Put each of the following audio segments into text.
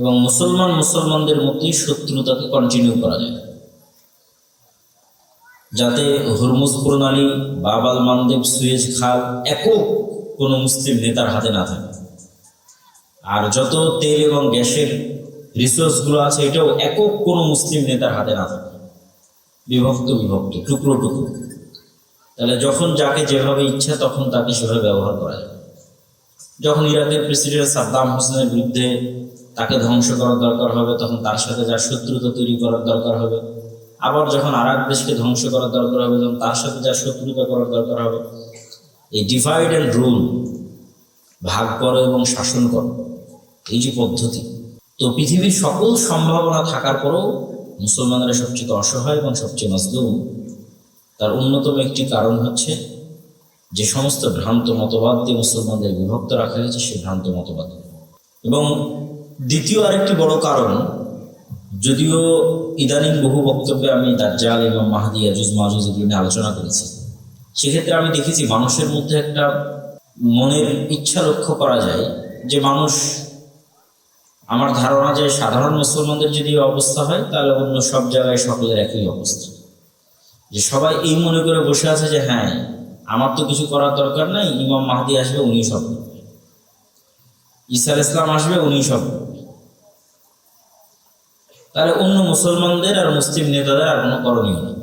এবং মুসলমানদের মধ্যেই শত্রুতাকে কন্টিনিউ করা যায়, যাতে হরমুজ প্রণালী, বাব আল মানদেব, সুয়েজ খাল একক কোনো মুসলিম নেতার হাতে না থাকে, আর যত তেল এবং গ্যাসের রিসোর্সগুলো আছে এটাও একক কোনো মুসলিম নেতার হাতে না থাকে, বিভক্ত টুকরো টুকরো। তাহলে যখন যাকে যেভাবে ইচ্ছা তখন তাকে সেভাবে ব্যবহার করা যায়। যখন ইরাকের প্রেসিডেন্ট সাদ্দাম হোসেনের বিরুদ্ধে তাকে ধ্বংস করার দরকার হবে, তখন তার সাথে যার শত্রুতা তৈরি করার দরকার হবে। আবার যখন আর এক দেশকে ধ্বংস করার দরকার হবে, তখন তার সাথে যার শত্রুতা করার দরকার হবে। এই ডিভাইড অ্যান্ড রুল, ভাগ করো এবং শাসন করো, এই যে পদ্ধতি, তো পৃথিবীর সকল সম্ভাবনা থাকার পরেও মুসলমানরা সবচেয়ে অসহায় এবং সবচেয়ে মজলুম। তার অন্যতম একটি কারণ হচ্ছে যে সমস্ত ভ্রান্ত মতবাদ দিয়ে মুসলমানদের বিভক্ত রাখা হয়েছে, সেই ভ্রান্ত মতবাদ। এবং দ্বিতীয় আরেকটি বড় কারণ, যদিও ইদানিং বহু বক্তব্যে আমি দাজ্জাল এবং মাহদী, ইয়াজুজ মাজুজ এগুলো নিয়ে আলোচনা করেছি, সেক্ষেত্রে আমি দেখেছি মানুষের মধ্যে একটা মনের ইচ্ছা লক্ষ্য করা যায় যে মানুষ, আমার ধারণা যে সাধারণ মুসলমানদের যদি অবস্থা হয় তাহলে অন্য সব জায়গায় সকলের একই অবস্থা, যে সবাই এই মনে করে বসে আছে যে হ্যাঁ আমার তো কিছু করার দরকার নাই, ইমাম মাহদী আসবে উনি সব করবে, ঈসা আলাইহিস সালাম আসবে উনি সব করবে, তাহলে অন্য মুসলমানদের আর মুসলিম নেতাদের আর কোনো করণীয় নেই।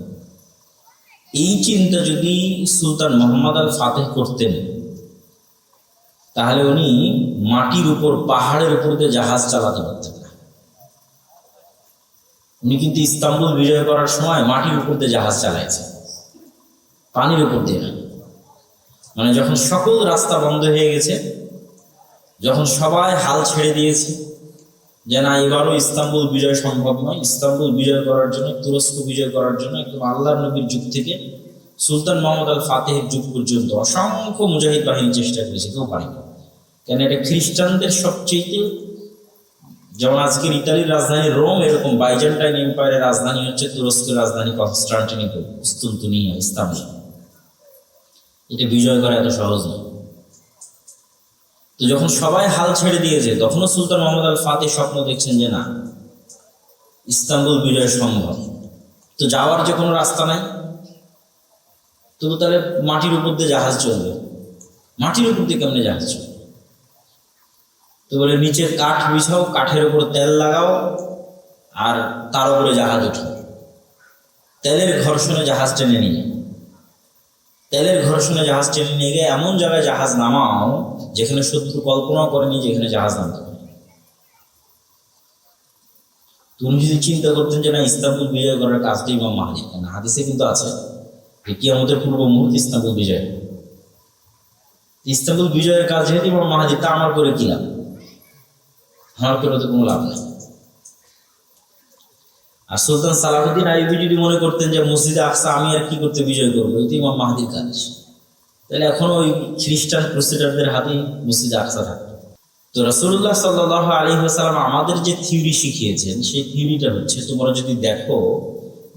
এই চিন্তা যদি সুলতান মোহাম্মদ আল ফাতেহ করতেন তাহলে উনি মাটির উপর, পাহাড়ের উপর দিয়ে জাহাজ চালাতে পারতেন না। উনি কিন্তু ইস্তাম্বুল বিজয় করার সময় মাটির উপর দিয়ে জাহাজ চালাইছে, পানির উপর দিয়ে না। মানে যখন সকল রাস্তা বন্ধ হয়ে গেছে, যখন সবাই হাল ছেড়ে দিয়েছে যে না এবারও ইস্তাম্বুল বিজয় সম্ভব নয়, ইস্তাম্বুল বিজয় করার জন্য, তুরস্ক বিজয় করার জন্য একদম আল্লাহর নবীর যুগ থেকে সুলতান মোহাম্মদ আল ফাতেহের যুগ পর্যন্ত অসংখ্য মুজাহিদ বাহিনী চেষ্টা করেছে, কেউ পারেনি। কেন, এটা খ্রিস্টানদের সবচেয়ে, যেমন আজকের ইতালির রাজধানী রোম, এরকম বাইজেন্টাইন এম্পায়ারের রাজধানী হচ্ছে তুরস্কের রাজধানী কনস্টান্টিনোপল, কুস্তুনতুনিয়া, ইস্তাম্বুল। এটা বিজয় করা এত সহজ নয়। তো যখন সবাই হাল ছেড়ে দিয়েছে, তখনও সুলতান মোহাম্মদ আল ফাতেহ স্বপ্ন দেখছেন যে না ইস্তাম্বুল বিজয় সম্ভব। তো যাওয়ার যে কোনো রাস্তা নাই, তবু তাহলে মাটির উপর দিয়ে জাহাজ চলবে। মাটির উপর দিয়ে কেমনে জাহাজ চলবে? তো বলে নিচের কাঠ বিছাও, কাঠের উপর তেল লাগাও, আর তার উপরে জাহাজ উঠাও, তেলের ঘর্ষণে জাহাজ টেনে নিয়ে, তেলের ঘর্ষণে জাহাজ টেনে নিয়ে গিয়ে এমন জায়গায় জাহাজ নামাও যেখানে শত্রু কল্পনাও করেনি যেখানে জাহাজ নামতে পারে। তুমি যদি চিন্তা করতেন যে না ইস্তাম্বুল বিজয় করার কাজটা ইমাম মাহদী, কেন হাদিসে কিন্তু আছে কিয়ামতের পূর্ব মুহূর্তে ইস্তাম্বুল বিজয়, ইস্তাম্বুল বিজয়ের কাজ যেহেতু ইমাম মাহদী, তা আমার করে কি লাভ? আমার করে তো কোনো লাভ নেই। আর সুলতান সালাহুদ্দিন আইয়ুবী যদি মনে করতেন যে মসজিদে আকসা আমি আর কি করতে বিজয় করবো, এটা ইমাম মাহদীর কাজ, তাহলে এখনো ওই খ্রিস্টান ক্রুসেডারদের হাতেই মসজিদে আকসা থাকতো। তো রাসূলুল্লাহ সাল্লাল্লাহু আলাইহি ওয়াসাল্লাম আমাদের যে থিওরি শিখিয়েছেন, সেই থিওরিটা হচ্ছে, তোমরা যদি দেখো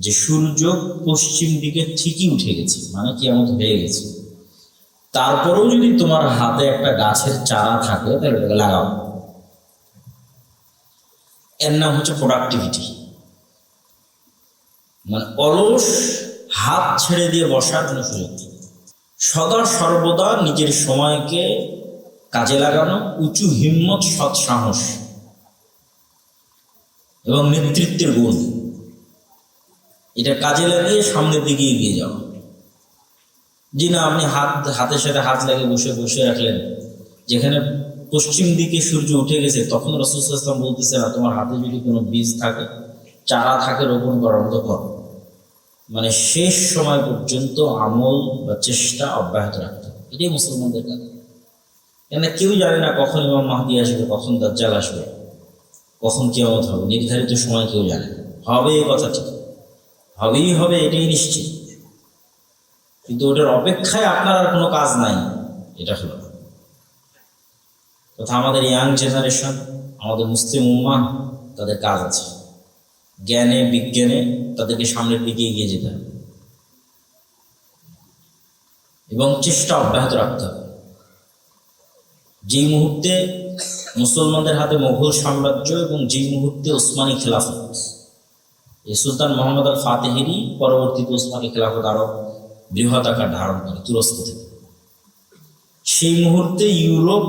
যে সূর্য পশ্চিম দিকে ঠিকই উঠে গেছে, মানে কিয়ামত হয়ে গেছে, তারপরেও যদি তোমার হাতে একটা গাছের চারা থাকে তাহলে ওটাকে লাগাও। এর নাম হচ্ছে প্রোডাক্টিভিটি, মানে অলস হাত ছেড়ে দিয়ে বসার কোনো সুযোগ নেই। সদা সর্বদা নিজের সময়কে কাজে লাগানো, উঁচু হিম্মত, সৎ সাহস এবং নেতৃত্বের গুণ, এটা কাজে লাগিয়ে সামনের দিকে এগিয়ে যাওয়া। জি না, আপনি হাতের সাথে হাত লাগিয়ে বসে রাখলেন, যেখানে পশ্চিম দিকে সূর্য উঠে গেছে, তখন রাসূল সাল্লাল্লাহু আলাইহি ওয়াসাল্লাম বলতেছে না তোমার হাতে যদি কোনো বীজ থাকে, চারা থাকে, রোপণ করার মতো করো। মানে শেষ সময় পর্যন্ত আমল বা চেষ্টা অব্যাহত রাখতে হবে, এটাই মুসলমানদের কাজ। কেন কেউ জানে না কখন ইমাম মাহদী আসবে, কখন দাজ্জাল আসবে, কখন কিয়ামত হবে, নির্ধারিত সময় কেউ জানে না। হবে এই কথা ঠিক, হবেই হবে, এটাই নিশ্চিত, কিন্তু ওটার অপেক্ষায় আপনার আর কোনো কাজ নাই, এটা হলো তথা আমাদের ইয়াং জেনারেশন, আমাদের মুসলিম উম্মাহ, তাদের কাজ আছে, জ্ঞানে বিজ্ঞানে তাদেরকে সামনের দিকে এগিয়ে যেতে হবে এবং চেষ্টা অব্যাহত রাখতে হবে। যেই মুহূর্তে মুসলমানদের হাতে মোগল সাম্রাজ্য এবং যেই মুহূর্তে ওসমানী খেলাফত, এই সুলতান মোহাম্মদ আল ফাতেহেরই পরবর্তীতে ওসমানী খেলাফত আরো বৃহৎ আকার ধারণ করে তুরস্ক থেকে, সেই মুহূর্তে ইউরোপ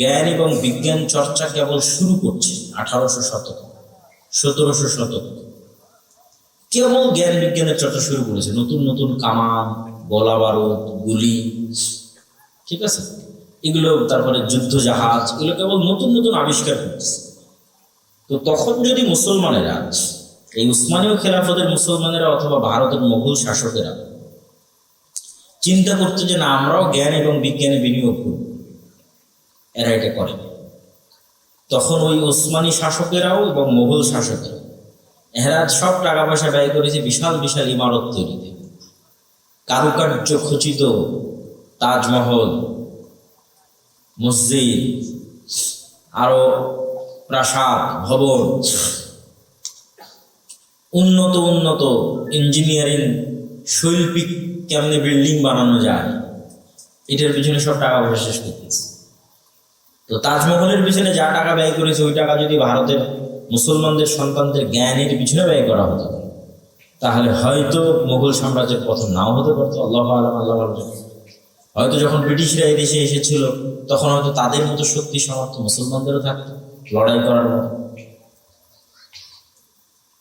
জ্ঞান এবং বিজ্ঞান চর্চা কেবল শুরু করছে। 1800 শতক 1700 শতক কেবল জ্ঞান বিজ্ঞানের চর্চা শুরু করেছে, নতুন নতুন কামান, গোলা বারুদ, গুলি, ঠিক আছে, এগুলো, তারপরে যুদ্ধ জাহাজ, এগুলো কেবল নতুন নতুন আবিষ্কার করছে। তো তখন যদি মুসলমানেরা, এই উসমানীয় খেলাফতের মুসলমানেরা অথবা ভারতের মোগল শাসকেরা চিন্তা করতে যে না আমরাও জ্ঞান এবং বিজ্ঞানে বিনিয়োগ করব, এরা এটা করে। তখন ওই ওসমানী শাসকেরাও এবং মোগল শাসকেরা এরা সব টাকা পয়সা ব্যয় করেছে বিশাল বিশাল ইমারত তৈরিতে, কারুকার্য খচিত তাজমহল, মসজিদ, আরো প্রাসাদ, ভবন, উন্নত উন্নত ইঞ্জিনিয়ারিং, শৈল্পিক কেমনে বিল্ডিং বানানো যায়, এটার পিছনে সব টাকা পয়সা শেষ করতেছে। তো তাজমহলের পিছনে যা টাকা ব্যয় করেছে ওই টাকা যদি ভারতের মুসলমানদের সন্তানদের জ্ঞানের পিছনে ব্যয় করা হতো, তাহলে হয়তো মোগল সাম্রাজ্যের পতন নাও হতে পারতো। আল্লাহ আলম, আল্লাহ আলম। হয়তো যখন ব্রিটিশরা এই দেশে এসেছিল তখন হয়তো তাদের মতো শক্তি সামর্থ্য মুসলমানদেরও থাকতো লড়াই করার মতো।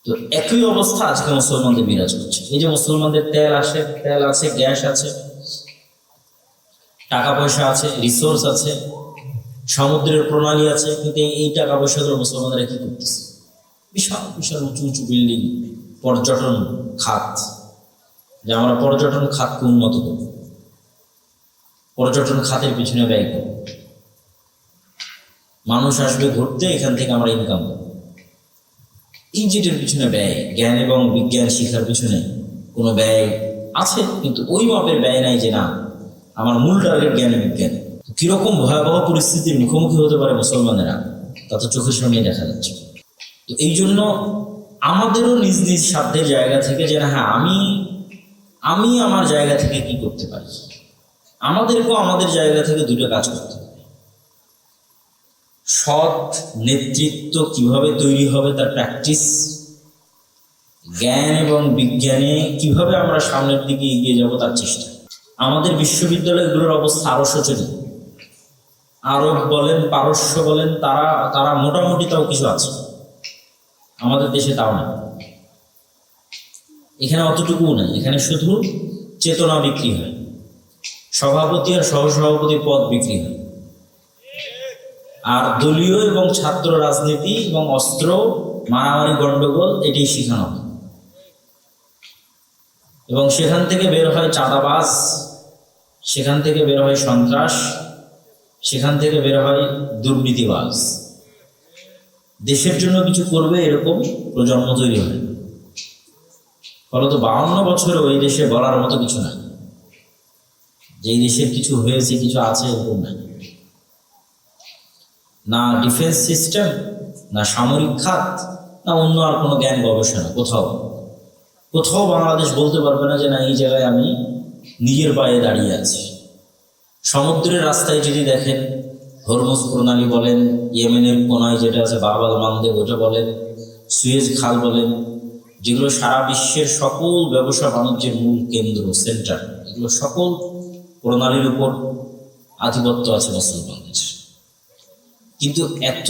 তো একই অবস্থা আজকে মুসলমানদের বিরাজ করছে। এই যে মুসলমানদের তেল আছে, গ্যাস আছে, টাকা পয়সা আছে, রিসোর্স আছে, সমুদ্রের প্রণালী আছে, কিন্তু এই টাকা পয়সাগুলো মুসলমানরা কি করতেছে? বিশাল বিশাল উঁচু উঁচু বিল্ডিং, পর্যটন খাত, যে আমরা পর্যটন খাতকে উন্নত করব, পর্যটন খাতের পিছনে ব্যয় করব, মানুষ আসবে ঘুরতে, এখান থেকে আমরা ইনকাম করব, এই যেটার পিছনে ব্যয়, জ্ঞান এবং বিজ্ঞান শিক্ষার পিছনে কোনো ব্যয় আছে, কিন্তু ওই মাপের ব্যয় নাই যে না আমার মূল টার্গেট জ্ঞান বিজ্ঞান। কিরকম ভয়াবহ পরিস্থিতির মুখোমুখি হতে পারে মুসলমানেরা, তা তো চোখের সামনে দেখা যাচ্ছে। তো এই জন্য আমাদেরও নিজ নিজ সাধ্যের জায়গা থেকে যে না হ্যাঁ আমি আমার জায়গা থেকে কি করতে পারি, আমাদেরকেও আমাদের জায়গা থেকে দুটো কাজ করতে হবে। সৎ নেতৃত্ব কিভাবে তৈরি হবে তার প্র্যাকটিস, জ্ঞান এবং বিজ্ঞানে কিভাবে আমরা সামনের দিকে এগিয়ে যাব তার চেষ্টা। আমাদের বিশ্ববিদ্যালয়গুলোর অবস্থা আরো শোচনীয়। আরব বলেন, পারস্য বলেন, তারা মোটামুটি তাও কিছু আছে, আমাদের দেশে তাও না। এখানে অতটুকুও নাই, এখানে শুধু চেতনা বিক্রি হয়, সভাপতি আর সহসভাপতি পদ বিক্রি হয়, আর দলীয় এবং ছাত্র রাজনীতি এবং অস্ত্র মারামারি গন্ডগোল এটাই শেখানো হয়। এবং সেখান থেকে বের হয় চাঁদাবাজ, সেখান থেকে বের হয় সন্ত্রাস, সেখান থেকে বের হয় দুর্নীতিবাজ। দেশের জন্য কিছু করবে এরকম প্রজন্ম তৈরি হয়। ফলত 52 বছরে ওই দেশে বলার মতো কিছু নাই, যেই দেশের কিছু হয়েছে কিছু আছে এরকম নাই। না ডিফেন্স সিস্টেম, না সামরিক খাত, না অন্য আর কোনো জ্ঞান গবেষণা, কোথাও বাংলাদেশ বলতে পারবে না যে না এই জায়গায় আমি নিজের পায়ে দাঁড়িয়ে আছি। সমুদ্রের রাস্তায় যদি দেখেন, হরমুজ প্রণালী বলেন, ইয়েমেনের কোনায় যেটা আছে বাব আল মানদেব ওটা বলেন, সুয়েজ খাল বলেন, যেগুলো সারা বিশ্বের সকল ব্যবসা বাণিজ্যের মূল কেন্দ্র, সেন্টার, এগুলো সকল প্রণালীর উপর আধিপত্য আছে মুসলমানদের। কিন্তু এত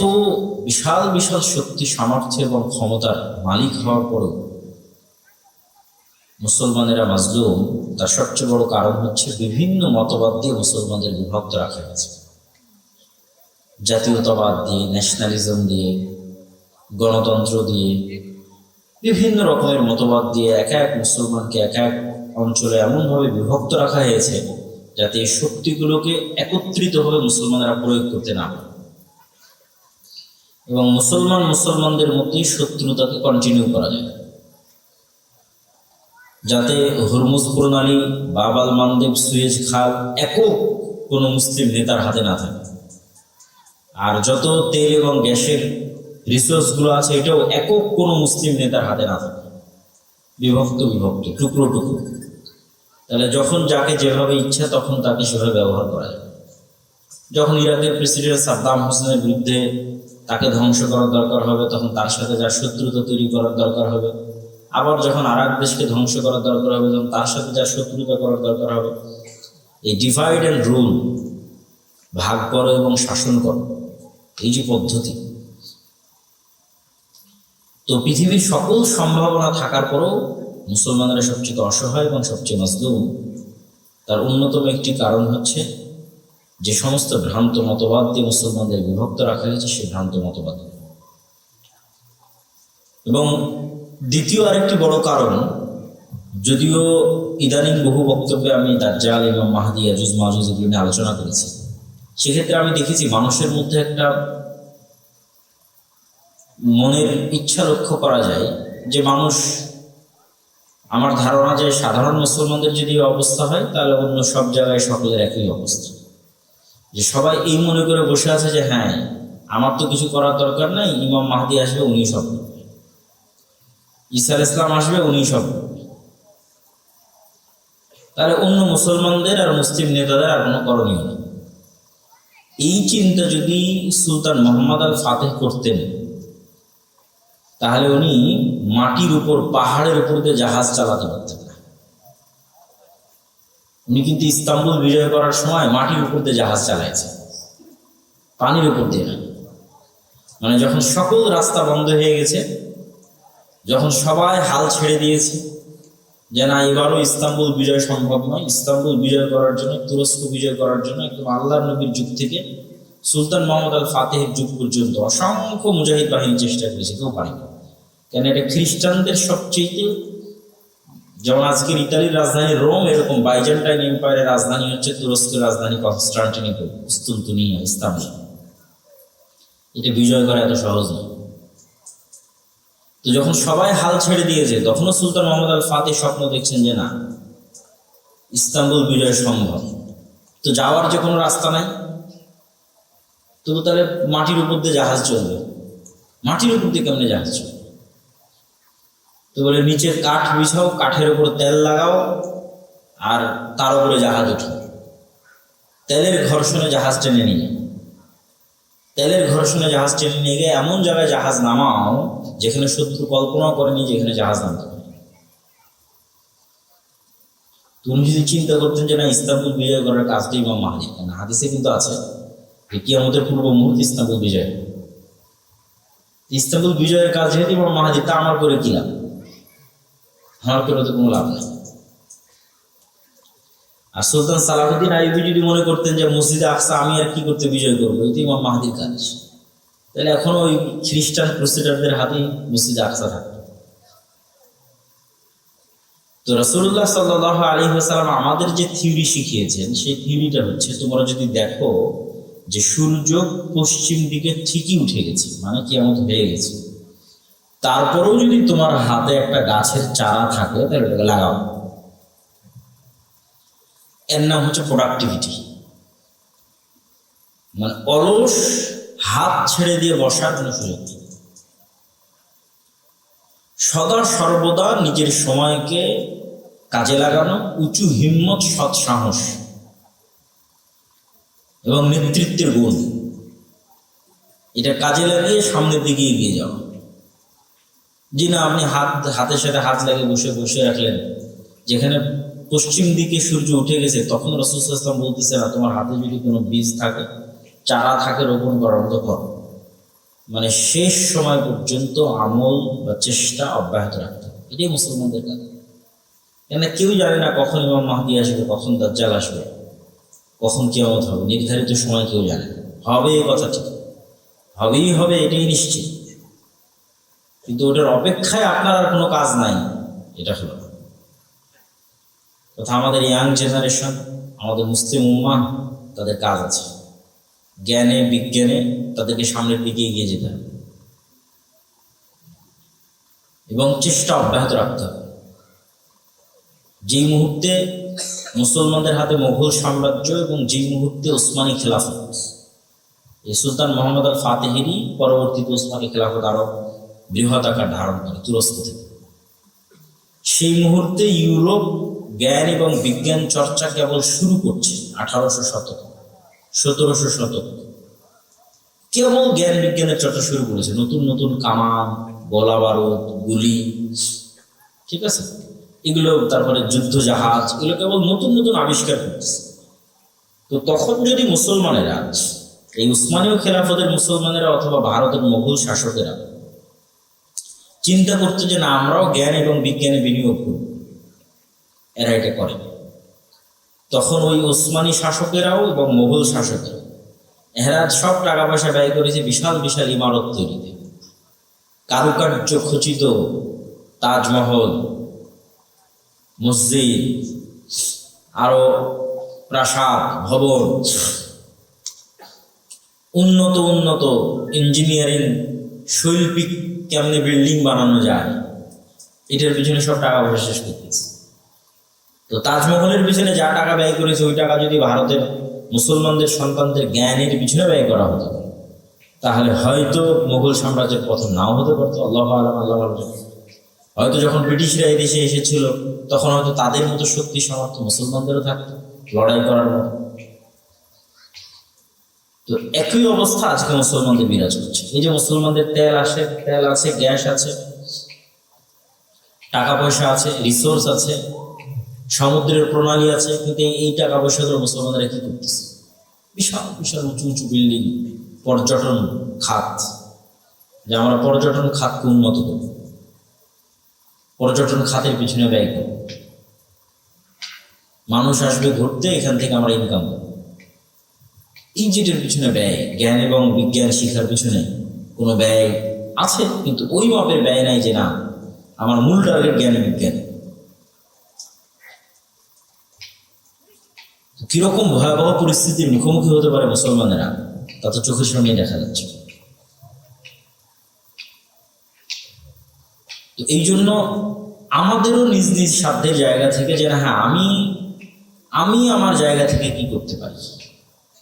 বিশাল বিশাল শক্তি, সামর্থ্য এবং ক্ষমতার মালিক হওয়ার পরেও মুসলমানেরা মাজলুম। তার সবচেয়ে বড় কারণ হচ্ছে বিভিন্ন মতবাদ দিয়ে মুসলমানদের বিভক্ত রাখা হয়েছে। জাতীয়তাবাদ দিয়ে, ন্যাশনালিজম দিয়ে, গণতন্ত্র দিয়ে, বিভিন্ন রকমের মতবাদ দিয়ে এক এক মুসলমানকে এক এক অঞ্চলে এমনভাবে বিভক্ত রাখা হয়েছে যাতে এই শক্তিগুলোকে একত্রিতভাবে মুসলমানেরা প্রয়োগ করতে না পারে এবং মুসলমানদের মধ্যেই শত্রুতাকে কন্টিনিউ করা যায়, যাতে হরমুজ প্রণালী, বাব আল মানদেব, সুয়েজ খাল একক কোনো মুসলিম নেতার হাতে না থাকে। আর যত তেল এবং গ্যাসের রিসোর্সগুলো আছে এটাও একক কোনো মুসলিম নেতার হাতে না থাকে, বিভক্ত টুকরো টুকরো। তাহলে যখন যাকে যেভাবে ইচ্ছা তখন তাকে সেভাবে ব্যবহার করা যায়। যখন ইরাকের প্রেসিডেন্ট সাদ্দাম হোসেনের বিরুদ্ধে তাকে ধ্বংস করার দরকার হবে, তখন তার সাথে যার শত্রুতা তৈরি করার দরকার হবে। আবার যখন আরেক দেশকে ধ্বংস করার দরকার হবে, তখন তার সাথে যার শত্রুতা করার দরকার হবে। এই ডিভাইড অ্যান্ড রুল, ভাগ করো এবং শাসন করো, এই যে পদ্ধতি, তো পৃথিবীর সকল সম্ভাবনা থাকার পরেও মুসলমানরা সবচেয়ে অসহায় এবং সবচেয়ে মজলুম। তার অন্যতম একটি কারণ হচ্ছে যে সমস্ত ভ্রান্ত মতবাদ দিয়ে মুসলমানদের বিভক্ত রাখা হয়েছে, সেই ভ্রান্ত মতবাদ। এবং দ্বিতীয় আরেকটি বড় কারণ, যদিও ইদানিং বহু বক্তব্যে আমি দাজ্জাল এবং মাহদী, ইয়াজুজ মাজুজ এগুলো নিয়ে আলোচনা করেছি, সেক্ষেত্রে আমি দেখেছি মানুষের মধ্যে একটা মনের ইচ্ছা লক্ষ্য করা যায় যে মানুষ, আমার ধারণা যে সাধারণ মুসলমানদের যদি অবস্থা হয় তাহলে অন্য সব জায়গায় সকলের একই অবস্থা, যে সবাই এই মনে করে বসে আছে যে হ্যাঁ আমার তো কিছু করার দরকার নাই, ইমাম মাহদী আসবে উনি সব, ঈসা আলাইহিস সালাম আসবে উনি সব, তাহলে অন্য মুসলমানদের আর মুসলিম নেতাদের আর কোনো করণীয় নেই। এই চিন্তা যদি সুলতান মোহাম্মদ আল ফাতেহ করতেন, তাহলে উনি মাটির উপর, পাহাড়ের উপর দিয়ে জাহাজ চালাতে পারতেন না। উনি কিন্তু ইস্তাম্বুল বিজয় করার সময় মাটির উপর দিয়ে জাহাজ চালাইছে, পানির উপর দিয়ে না। মানে যখন সকল রাস্তা বন্ধ হয়ে গেছে, যখন সবাই হাল ছেড়ে দিয়েছে যে না এবারও ইস্তাম্বুল বিজয় সম্ভব নয়, ইস্তাম্বুল বিজয় করার জন্য, তুরস্ক বিজয় করার জন্য একদম আল্লাহর নবীর যুগ থেকে সুলতান মোহাম্মদ আল ফাতেহের যুগ পর্যন্ত অসংখ্য মুজাহিদ বাহিনী চেষ্টা করেছে, কেউ পারেনি। কেন এটা খ্রিস্টানদের সবচেয়ে, যেমন আজকের ইতালির রাজধানী রোম, এরকম বাইজেন্টাইন এম্পায়ারের রাজধানী হচ্ছে তুরস্কের রাজধানী কনস্টান্টিনোপল, কুস্তুনতুনিয়া, ইস্তাম্বুল। এটা বিজয় করা এত সহজ নয়। তো যখন সবাই হাল ছেড়ে দিয়েছে, তখনও সুলতান মোহাম্মদ আল ফাতেহ স্বপ্ন দেখছেন যে না ইস্তাম্বুল বিজয় সম্ভব। তো যাওয়ার যে কোনো রাস্তা নাই, তবু তাহলে মাটির উপর দিয়ে জাহাজ চলবে। মাটির উপর দিয়ে কেমনে জাহাজ চলবে? তো বলে নিচের কাঠ বিছাও, কাঠের উপর তেল লাগাও, আর তার উপরে জাহাজ ওঠো, তেলের ঘর্ষণে জাহাজ টেনে নিয়ে, তেলের ঘর্ষণে জাহাজ টেনে নিয়ে গিয়ে এমন জায়গায় জাহাজ নামাও যেখানে শত্রু কল্পনাও করেনি যেখানে জাহাজ নামতে পারে। তুমি যদি চিন্তা করতেন যে না ইস্তাম্বুল বিজয় করার কাজটা ইমাম মাহদী, কেন হাদিসে কিন্তু আছে যে কিয়ামতের পূর্ব মুহূর্তে ইস্তাম্বুল বিজয়, ইস্তাম্বুল বিজয়ের কাজ যেহেতু ইমাম মাহদী, তা আমার করে কি লাভ? আমার করে তো কোনো লাভ নেই। আর সুলতান সালাহুদ্দিন আইয়ুবী যদি মনে করতেন যে মসজিদে আকসা আমি আর কি করতে বিজয় করবো, এটি ইমাম মাহদীর কাজ, তাহলে এখনো ওই খ্রিস্টান ক্রুসেডারদের হাতেই মসজিদে আকসা থাকত। তো রাসূলুল্লাহ সাল্লাল্লাহু আলাইহি ওয়াসাল্লাম আমাদের যে থিওরি শিখিয়েছেন, সেই থিওরিটা হচ্ছে, তোমরা যদি দেখো যে সূর্য পশ্চিম দিকে ঠিকই উঠে গেছে, মানে কিয়ামত হয়ে গেছে, তারপরেও যদি তোমার হাতে একটা গাছের চারা থাকে তাহলে ওটাকে লাগাও। এর নাম হচ্ছে প্রোডাক্টিভিটি। মানে অলস হাত ছেড়ে দিয়ে বসার কোনো সুযোগ নেই। সদা সর্বদা নিজের সময়কে কাজে লাগানো, উঁচু হিম্মত, সৎ সাহস এবং নেতৃত্বের গুণ, এটা কাজে লাগিয়ে সামনের দিকে এগিয়ে যাওয়া। জি না, আপনি হাতের সাথে হাত লাগিয়ে বসে রাখলেন, যেখানে পশ্চিম দিকে সূর্য উঠে গেছে, তখন রাসূল সাল্লাল্লাহু আলাইহি ওয়াসাল্লাম বলতেছে না তোমার হাতে যদি কোনো বীজ থাকে, চারা থাকে, রোপণ করার মতো করো। মানে শেষ সময় পর্যন্ত আমল বা চেষ্টা অব্যাহত রাখতে হবে, এটাই মুসলমানদের কাজ। কেন কেউ জানে না কখন ইমাম মাহদী আসবে, কখন দাজ্জাল আসবে, কখন কিয়ামত হবে, নির্ধারিত সময় কেউ জানে না। হবে এই কথা ঠিক, হবেই হবে, এটাই নিশ্চিত, কিন্তু ওটার অপেক্ষায় আপনার আর কোনো কাজ নাই, এটা হলো তথা আমাদের ইয়াং জেনারেশন, আমাদের মুসলিম উম্মাহ, তাদের কাজ আছে, জ্ঞানে বিজ্ঞানে তাদেরকে সামনের দিকে এগিয়ে যেতে হবে এবং চেষ্টা অব্যাহত রাখতে হবে। যেই মুহূর্তে মুসলমানদের হাতে মোগল সাম্রাজ্য এবং যেই মুহূর্তে ওসমানী খেলাফত, এই সুলতান মোহাম্মদ আল ফাতেহেরই পরবর্তীতে ওসমানী খেলাফত আরো বৃহৎ আকার ধারণ করে তুরস্ক থেকে, সেই মুহূর্তে ইউরোপ জ্ঞান এবং বিজ্ঞান চর্চা কেবল শুরু করছে 1800 শতকে, 1700 শতক কেবল জ্ঞান বিজ্ঞানের চর্চা শুরু করেছে, নতুন নতুন কামান, গোলা বারুদ, গুলি, ঠিক আছে, এগুলো, তারপরে যুদ্ধ জাহাজ, এগুলো কেবল নতুন নতুন আবিষ্কার করতেছে। তো তখন যদি মুসলমানেরা, এই উসমানীয় খেলাফতের মুসলমানেরা অথবা ভারতের মোগল শাসকেরা চিন্তা করতো যে না, আমরাও জ্ঞান এবং বিজ্ঞানে বিনিয়োগ করব, এরা এটা করে, তখন ওই ওসমানী শাসকেরাও এবং মোগল শাসকেরাও এরা সব টাকা পয়সা ব্যয় করেছে বিশাল বিশাল ইমারত তৈরিতে, কারুকার্য খচিত তাজমহল, মসজিদ, আরো প্রাসাদ, ভবন, উন্নত উন্নত ইঞ্জিনিয়ারিং, শৈল্পিক কেমনে বিল্ডিং বানানো যায়, এটার পিছনে সব টাকা পয়সা শেষ করতেছে। তো তাজমহলের পিছনে যা টাকা ব্যয় করেছে, ওই টাকা যদি ভারতের মুসলমানদের সন্তানদের জ্ঞানের পিছনে ব্যয় করা হতো, তাহলে হয়তো মোগল সাম্রাজ্যের পতন নাও হতে পারতো। আল্লাহ আলম, আল্লাহ আলম। হয়তো যখন ব্রিটিশরা এই দেশে এসেছিল, তখন হয়তো তাদের মতো শক্তি সামর্থ্য মুসলমানদেরও থাকতো লড়াই করার মতো। তো একই অবস্থা আজকে মুসলমানদের বিরাজ করছে। এই যে মুসলমানদের তেল আছে, গ্যাস আছে, টাকা পয়সা আছে, রিসোর্স আছে, সমুদ্রের প্রণালী আছে, কিন্তু এই টাকা পয়সাগুলো মুসলমানরা কি করতেছে? বিশাল বিশাল উঁচু উঁচু বিল্ডিং, পর্যটন খাত, যে আমরা পর্যটন খাতকে উন্নত করব, পর্যটন খাতের পিছনে ব্যয় করব, মানুষ আসবে ঘুরতে, এখান থেকে আমরা ইনকাম করব, এই যেটার পিছনে ব্যয়, জ্ঞান এবং বিজ্ঞান শিক্ষার পিছনে কোনো ব্যয় আছে, কিন্তু ওই মাপের ব্যয় নাই যে না, আমার মূল টার্গেট জ্ঞান বিজ্ঞান। কিরকম ভয়াবহ পরিস্থিতির মুখোমুখি হতে পারে মুসলমানেরা, তা তো চোখের সামনে দেখা যাচ্ছে। তো এই জন্য আমাদেরও নিজ নিজ সাধ্যের জায়গা থেকে যে না, হ্যাঁ, আমি আমার জায়গা থেকে কি করতে পারি,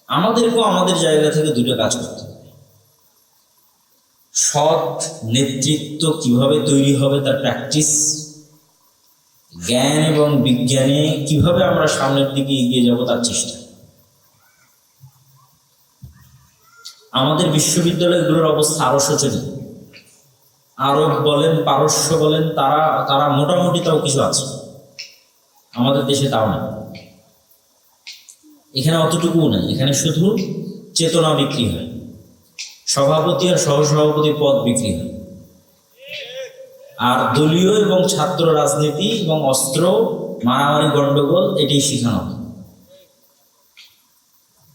আমাদেরকেও আমাদের জায়গা থেকে দুটো কাজ করতে হবে। সৎ নেতৃত্ব কিভাবে তৈরি হবে তার প্র্যাকটিস, জ্ঞান এবং বিজ্ঞানে কিভাবে আমরা সামনের দিকে এগিয়ে যাব তার চেষ্টা। আমাদের বিশ্ববিদ্যালয়গুলোর অবস্থা আরো শোচনীয়। আরব বলেন, পারস্য বলেন, তারা মোটামুটি তাও কিছু আছে, আমাদের দেশে তাও না। এখানে অতটুকুও নাই, এখানে শুধু চেতনা বিক্রি হয়, সভাপতি আর সহসভাপতির পদ বিক্রি হয়, আর দলীয় এবং ছাত্র রাজনীতি এবং অস্ত্র, মারামারি, গন্ডগোল, এটাই শেখানো হয়।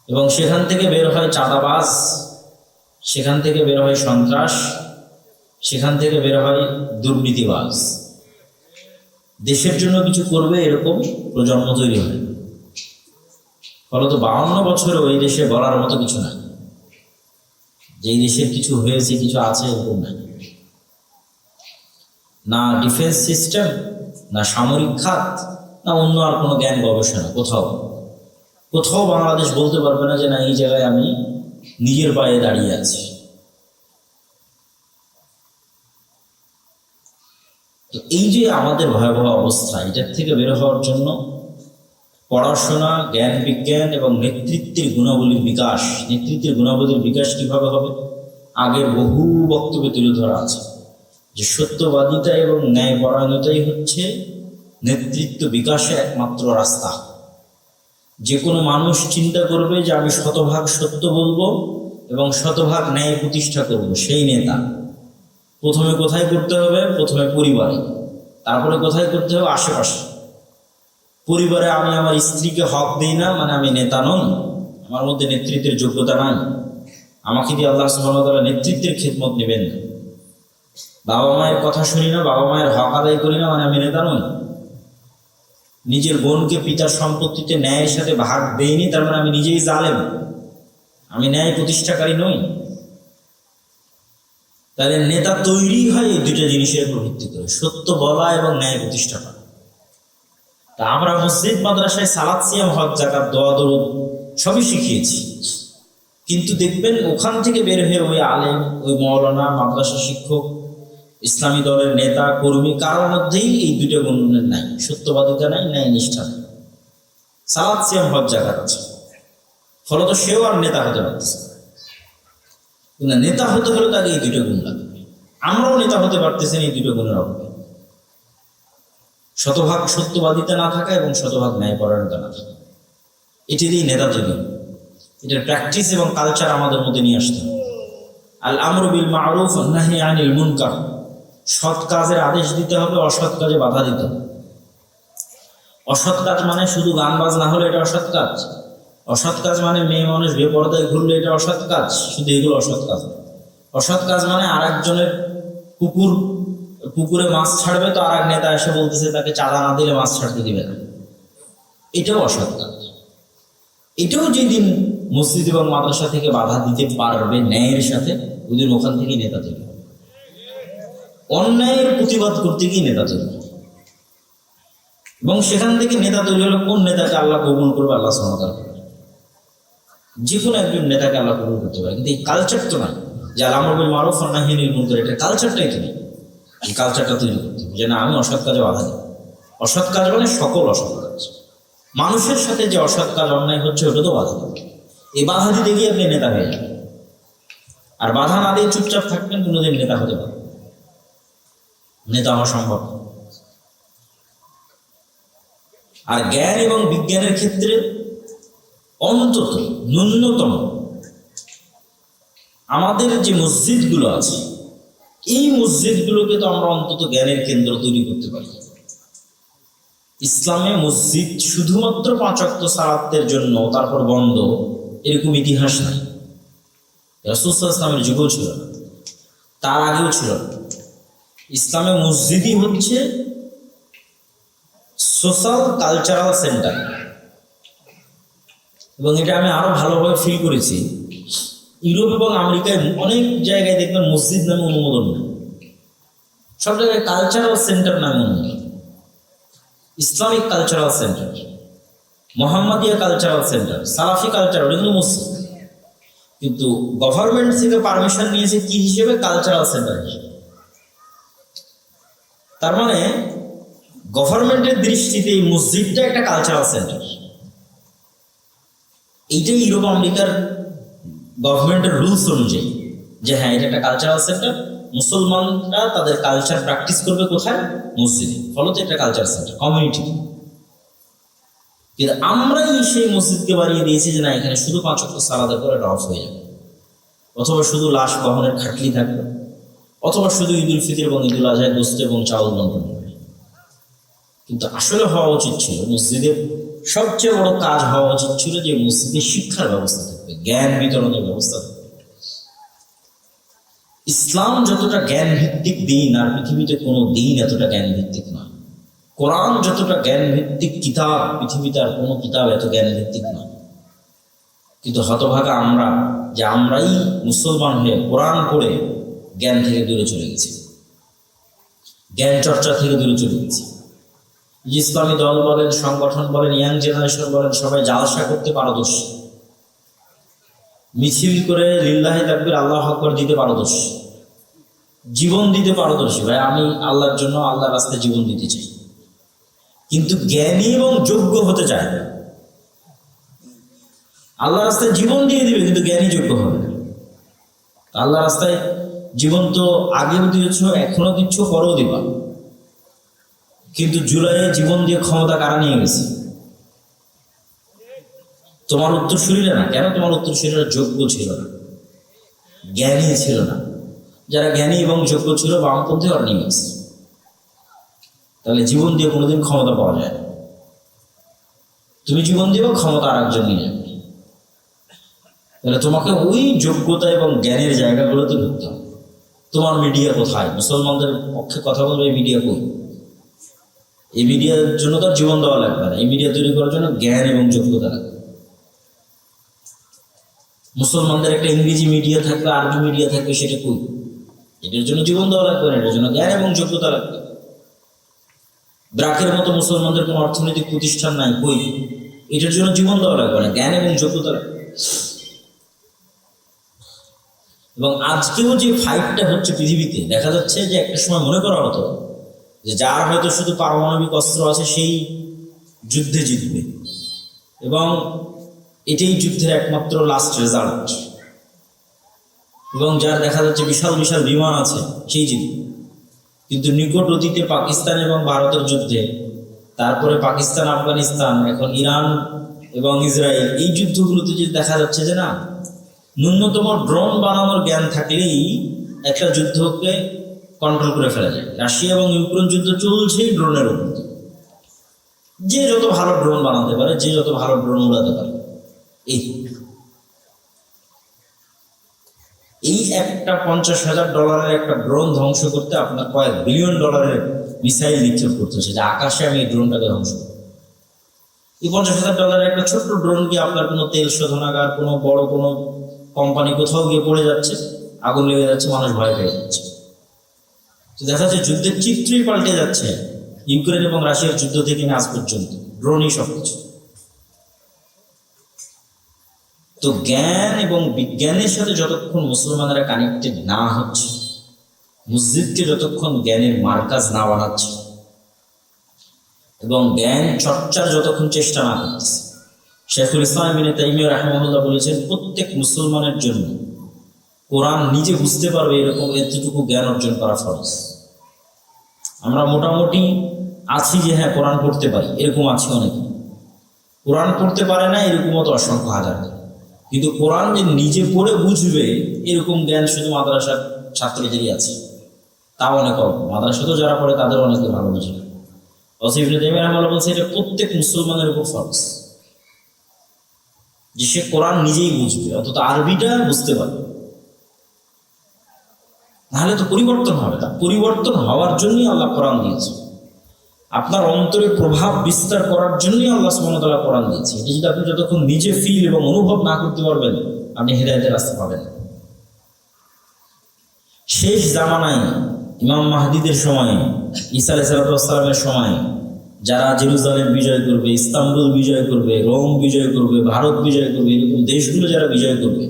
এবং সেখান থেকে বের হয় চাঁদাবাজ, সেখান থেকে বের হয় সন্ত্রাস, সেখান থেকে বের হয় দুর্নীতিবাজ। দেশের জন্য কিছু করবে এরকম প্রজন্ম তৈরি হয়। ফলত 52 বছরে ওই দেশে বলার মতো কিছু নাই, যেই দেশের কিছু হয়েছে, কিছু আছে, এরকম নাই। না ডিফেন্স সিস্টেম, না সামরিক খাত, না অন্য আর কোনো জ্ঞান গবেষণা, কোথাও বাংলাদেশ বলতে পারবে না যে না, এই জায়গায় আমি নিজের পায়ে দাঁড়িয়ে আছি। তো এই যে আমাদের ভয়াবহ অবস্থা, এটার থেকে বের হওয়ার জন্য পড়াশোনা, জ্ঞান বিজ্ঞান এবং নেতৃত্বের গুণাবলীর বিকাশ। নেতৃত্বের গুণাবলীর বিকাশ কিভাবে হবে? আগের বহু বক্তব্যে তুলে ধরা আছে যে সত্যবাদিতা এবং ন্যায়পরায়ণতাই হচ্ছে নেতৃত্ব বিকাশের একমাত্র রাস্তা। যে কোনো মানুষ চিন্তা করবে যে আমি শতভাগ সত্য বলবো এবং শতভাগ ন্যায় প্রতিষ্ঠা করব, সেই নেতা। প্রথমে কোথায় করতে হবে? প্রথমে পরিবারে, তারপরে কোথায় করতে হবে? আশেপাশে। পরিবারে আমি আমার স্ত্রীকে হক দিই না, মানে আমি নেতা নই, আমার মধ্যে নেতৃত্বের যোগ্যতা নাই, আমাকে দিয়ে আল্লাহ সুবহানাহু ওয়া তাআলা নেতৃত্বের খেদমত নেবেন না। বাবা মায়ের কথা শুনি না, বাবা মায়ের হক আদায় করি না, মানে আমি নেতা নই। নিজের বোনকে পিতার সম্পত্তিতে ন্যায়ের সাথে ভাগ দেইনি, তার মানে আমি নিজেই জালেম, আমি ন্যায় প্রতিষ্ঠাকারী নই। তাহলে নেতা তৈরি হয় এই দুটো জিনিসের উপর ভিত্তি করে, সত্য বলা এবং ন্যায় প্রতিষ্ঠা করা। তা আমরা মসজিদ মাদ্রাসায় সালাত, সিয়াম, হজ, যাকাত, দোয়া দরুদ সবই শিখিয়েছি, কিন্তু দেখবেন ওখান থেকে বের হয়ে ওই আলেম, ওই মৌলানা, মাদ্রাসা শিক্ষক, ইসলামী দলের নেতা কর্মী, কারোর মধ্যেই এই দুটো গুণ নাই, সত্যবাদিতা নাই, ন্যায় নিষ্ঠা নাই। সালাত, সিয়াম, হজ, যাকাত আছে, ফলত সেও আর নেতা হতে পারতেছে না। নেতা হতে হলে তাকে এই দুটো গুণ লাগবে। আমরাও নেতা হতে পারতেছি না এই দুটো গুণের অভাবে। শতভাগ সত্যবাদিতা না থাকা এবং শতভাগ ন্যায়পরায়ণতা না থাকা, এটিরই নেতা তৈরি। এটার প্র্যাকটিস এবং কালচার আমাদের মধ্যে নিয়ে আসতে হবে। আল আমরু বিল মারুফ ওয়ান নাহি আনিল মুনকার, সৎ কাজের আদেশ দিতে হবে, অসৎ কাজে বাধা দিতে হবে। অসৎ কাজ মানে শুধু গান বাজনা হলে এটা অসৎ কাজ। অসৎ কাজ মানে মেয়ে মানুষ বেপরদায় ঘুরলে এটা অসৎ কাজ, শুধু এগুলো অসৎ কাজ। অসৎ কাজ মানে আর একজনের পুকুরে মাছ ছাড়বে, তো আর এক নেতা এসে বলতেছে তাকে চাঁদা না দিলে মাছ ছাড়তে দিবে না, এটাও অসৎ কাজ। এটাও যেদিন মসজিদ এবং মাদ্রাসা থেকে বাধা দিতে পারবে ন্যায়ের সাথে, ওদিন ওখান থেকেই নেতা তৈরি হবে। অন্যায়ের প্রতিবাদ করতে গিয়ে নেতা তৈরি হবে, এবং সেখান থেকে নেতা তৈরি হলে কোন নেতাকে আল্লাহ কবুল করবে, আল্লাহ সুবহানাহু ওয়া তাআলা করবে। যে কোনো একজন নেতাকে আল্লাহ কবুল করতে পারে, কিন্তু এই কালচার তো নাই যে আল আমরু বিল মারুফ ওয়ান নাহি আনিল মুনকার, এটা কালচারটাই তো নেই। এই কালচারটা তৈরি করতে হবে যে না, আমি অসৎ কাজে বাধা দিই। অসৎ কাজ মানে সকল অসৎ কাজ, মানুষের সাথে যে অসৎ কাজ অন্যায় হচ্ছে ওটা তো বাধা দেবে। এই বাধা দিতে গিয়ে আপনি নেতা হয়ে যাবেন, আর বাধা না দিয়ে চুপচাপ থাকবেন, কোনোদিন নেতা হতে পারবেন। নেতা হওয়া সম্ভব। আর জ্ঞান এবং বিজ্ঞানের ক্ষেত্রে অন্তত ন্যূনতম আমাদের যে মসজিদগুলো আছে, এই মসজিদগুলোকে তো আমরা অন্তত জ্ঞানের কেন্দ্র তৈরি করতে পারি। ইসলামে মসজিদ শুধুমাত্র 5 ওয়াক্ত সালাতের জন্য তারপর বন্ধ, এরকম ইতিহাস নাই। রাসূল সাল্লাল্লাহু আলাইহি ওয়াসাল্লামের যুগেও ছিল না, তার আগেও ছিল না। ইসলামে মসজিদই হচ্ছে সোশ্যাল কালচারাল সেন্টার। এবং এটা আমি আরো ভালোভাবে ফিল করেছি, ইউরোপ এবং আমেরিকায় অনেক জায়গায় দেখবেন মসজিদ নামে অনুমোদন নেই, সব জায়গায় কালচারাল সেন্টার নামে অনুমোদন। Islamic cultural centre, Mohammadia cultural centre, সালাফি কালচারাল, এগুলো মসজিদ। কিন্তু গভর্নমেন্ট থেকে পারমিশন নিয়েছে কি হিসেবে? কালচারাল সেন্টার হিসেবে। তার মানে গভর্নমেন্টের দৃষ্টিতে এই মসজিদটা একটা কালচারাল সেন্টার। এইটাই ইউরোপ আমেরিকার গভর্নমেন্টের রুলস অনুযায়ী, যে হ্যাঁ এটা একটা কালচারাল সেন্টার, মুসলমানরা তাদের কালচার প্র্যাকটিস করবে কোথায়? মসজিদে। ফলত এটা কালচার সেন্টার, কমিউনিটি। কিন্তু আমরাই সেই মসজিদকে বাড়িয়ে দিয়েছি যে না, এখানে শুধু 5 ওয়াক্ত সালাতের পরে এটা অফ হয়ে যাবে, অথবা শুধু লাশ বহনের খাটলি থাকবে, অথবা শুধু ঈদুল ফিতর এবং ঈদুল আজহায় গোশত এবং চাউল বন্টন হবে। কিন্তু আসলে হওয়া উচিত ছিল, মসজিদের সবচেয়ে বড় কাজ হওয়া উচিত ছিল যে মসজিদের শিক্ষার ব্যবস্থা থাকবে, জ্ঞান বিতরণের ব্যবস্থা থাকবে। ইসলাম যতটা জ্ঞান ভিত্তিক দিন, আর পৃথিবীতে কোনো দিন এতটা জ্ঞান ভিত্তিক নয়। কোরআন যতটা জ্ঞান ভিত্তিক কিতাব, পৃথিবীতে আর কোনো কিতাব এত জ্ঞান ভিত্তিক নয়। কিন্তু হতভাগা আমরা, যে আমরাই মুসলমান হয়ে কোরআন পড়ে জ্ঞান থেকে দূরে চলে গেছি, জ্ঞান চর্চা থেকে দূরে চলে গেছি। ইসলামী দল বলেন, সংগঠন বলেন, ইয়াং জেনারেশন বলেন, সবাই জালসা করতে পারদর্শী, মিছিল করে লিল্লাহি তাকবীর আল্লাহু আকবার দিতে পারদর্শী, জীবন দিতে পারদর্শী। ভাই আমি আল্লাহর জন্য আল্লাহর রাস্তায় জীবন দিতে চাই, কিন্তু জ্ঞানী এবং যোগ্য হতে চায় না। আল্লাহর রাস্তায় জীবন দিয়ে দিবে, কিন্তু জ্ঞানী যোগ্য হবে না। আল্লাহর রাস্তায় জীবন তো আগেও দিয়েছ, এখনো দিচ্ছ, পরেও দিবা। কিন্তু জুলাইয়ে জীবন দিয়ে ক্ষমতা কারা নিয়ে গেছে? তোমার উত্তরসূরিরা না। কেন? তোমার উত্তরসূরিরা যোগ্য ছিল না, জ্ঞানী ছিল না। যারা জ্ঞানী এবং যোগ্য ছিল বামপন্থী ওরা নিয়ে গেছে। তাহলে জীবন দিয়ে কোনোদিন ক্ষমতা পাওয়া যায় না। তুমি জীবন দিবে, ক্ষমতা আর একজন নিয়ে যাবে। তাহলে তোমাকে ওই যোগ্যতা এবং জ্ঞানের জায়গাগুলোতে ঢুকতে হবে। তোমার মিডিয়া কোথায়? মুসলমানদের পক্ষে কথা বলবে, এই মিডিয়া কই? এই মিডিয়ার জন্য তো জীবন দেওয়া লাগবে না, এই মিডিয়া তৈরি করার জন্য জ্ঞান এবং যোগ্যতা লাগবে। মুসলমানদের একটা ইংরেজি মিডিয়া থাকবে, আরবি মিডিয়া থাকবে, সেটা কই? এটার জন্য জীবন দেওয়া লাগবে না, এটার জন্য জ্ঞান এবং যোগ্যতা লাগবে। ব্রাকের মতো মুসলমানদের কোনো অর্থনৈতিক প্রতিষ্ঠান নাই, কই? এটার জন্য জীবন দেওয়া লাগবে না, জ্ঞান এবং যোগ্যতা লাগবে। এবং আজকেও যে ফাইটটা হচ্ছে পৃথিবীতে, দেখা যাচ্ছে যে একটা সময় মনে করা হতো যে যার হয়তো শুধু পারমাণবিক অস্ত্র আছে সেই যুদ্ধে জিতবে, এবং এটাই যুদ্ধের একমাত্র লাস্ট রেজাল্ট। এবং যার দেখা যাচ্ছে বিশাল বিশাল বিমান আছে সেই জিত। কিন্তু নিকট অতীতে পাকিস্তান এবং ভারতের যুদ্ধে, তারপরে পাকিস্তান আফগানিস্তান, এখন ইরান এবং ইসরায়েল, এই যুদ্ধগুলোতে যে দেখা যাচ্ছে যে না, ন্যূনতম ড্রোন বানানোর জ্ঞান থাকলেই একটা যুদ্ধকে কন্ট্রোল করে ফেলা যায়। রাশিয়া এবং ইউক্রেন যুদ্ধ চলছেই ড্রোনের উপর। যে যত ভালো ড্রোন বানাতে পারে, যে যত ভালো ড্রোন উড়াতে পারে, এই একটা $50,000 একটা ড্রোন ধ্বংস করতে আপনার কয়েক বিলিয়ন ডলারের মিসাইল নিক্ষেপ করতে হচ্ছে, যে আকাশে আমি এই ড্রোনটাকে ধ্বংস করব। এই $50,000 একটা ছোট্ট ড্রোন কি আপনার কোনো তেল শোধনাগার, কোনো বড় কোনো কোম্পানি কোথাও গিয়ে পড়ে যাচ্ছে, আগুন লেগে যাচ্ছে, মানুষ ভয় পেয়ে যাচ্ছে। তো দেখা যাচ্ছে যুদ্ধের চিত্রই পাল্টে যাচ্ছে ইউক্রেন এবং রাশিয়ার যুদ্ধ থেকে আজ পর্যন্ত ড্রোনই সবকিছু। তো জ্ঞান এবং বিজ্ঞানের সাথে যতক্ষণ মুসলমানেরা কানেক্টেড না হচ্ছে, মসজিদকে যতক্ষণ জ্ঞানের মার্কাজ না বানাচ্ছে এবং জ্ঞান চর্চার যতক্ষণ চেষ্টা না করতেছে, শেখুল ইসলাম ইবনে তাইমিয়া রাহিমাহুল্লাহ বলেছেন প্রত্যেক মুসলমানের জন্য কোরআন নিজে বুঝতে পারবে এরকম এতটুকু জ্ঞান অর্জন করা ফরজ। আমরা মোটামুটি আছি যে হ্যাঁ কোরআন পড়তে পারি, এরকম আছে অনেকে। কোরআন পড়তে পারে না এরকমও তো অসংখ্য হাজার। কিন্তু কোরআন যে নিজে পড়ে বুঝবে এরকম জ্ঞান শুধু মাদ্রাসার ছাত্রদেরই আছে, তাও অনেক অল্প। মাদ্রাসাতেও যারা পড়ে তাদের অনেকে ভালো বুঝে। ইবনে তাইমিয়া রাহিমাহুল্লাহ বলছে এটা প্রত্যেক মুসলমানের উপর ফরজ যে সে কোরআন নিজেই বুঝবে, অন্তত আরবিটা বুঝতে পারবে। নাহলে তো পরিবর্তন হবে না। পরিবর্তন হওয়ার জন্যই আল্লাহ কোরআন দিয়েছে, আপনার অন্তরে প্রভাব বিস্তার করার জন্যই আল্লাহ সুবহানাহু ওয়া তাআলা কোরআন দিয়েছে। এটা যদি আপনি যতক্ষণ নিজে ফিল এবং অনুভব না করতে পারবেন, আপনি হেদায়েতের রাস্তা পাবেন না। শেষ জামানায় ইমাম মাহদিদের সময়ে, ঈসা আলাইহিস সালামের সময় যারা জেরুজালেম বিজয় করবে, ইস্তাম্বুল বিজয় করবে, রোম বিজয় করবে, ভারত বিজয় করবে, এরকম দেশগুলো যারা বিজয় করবে,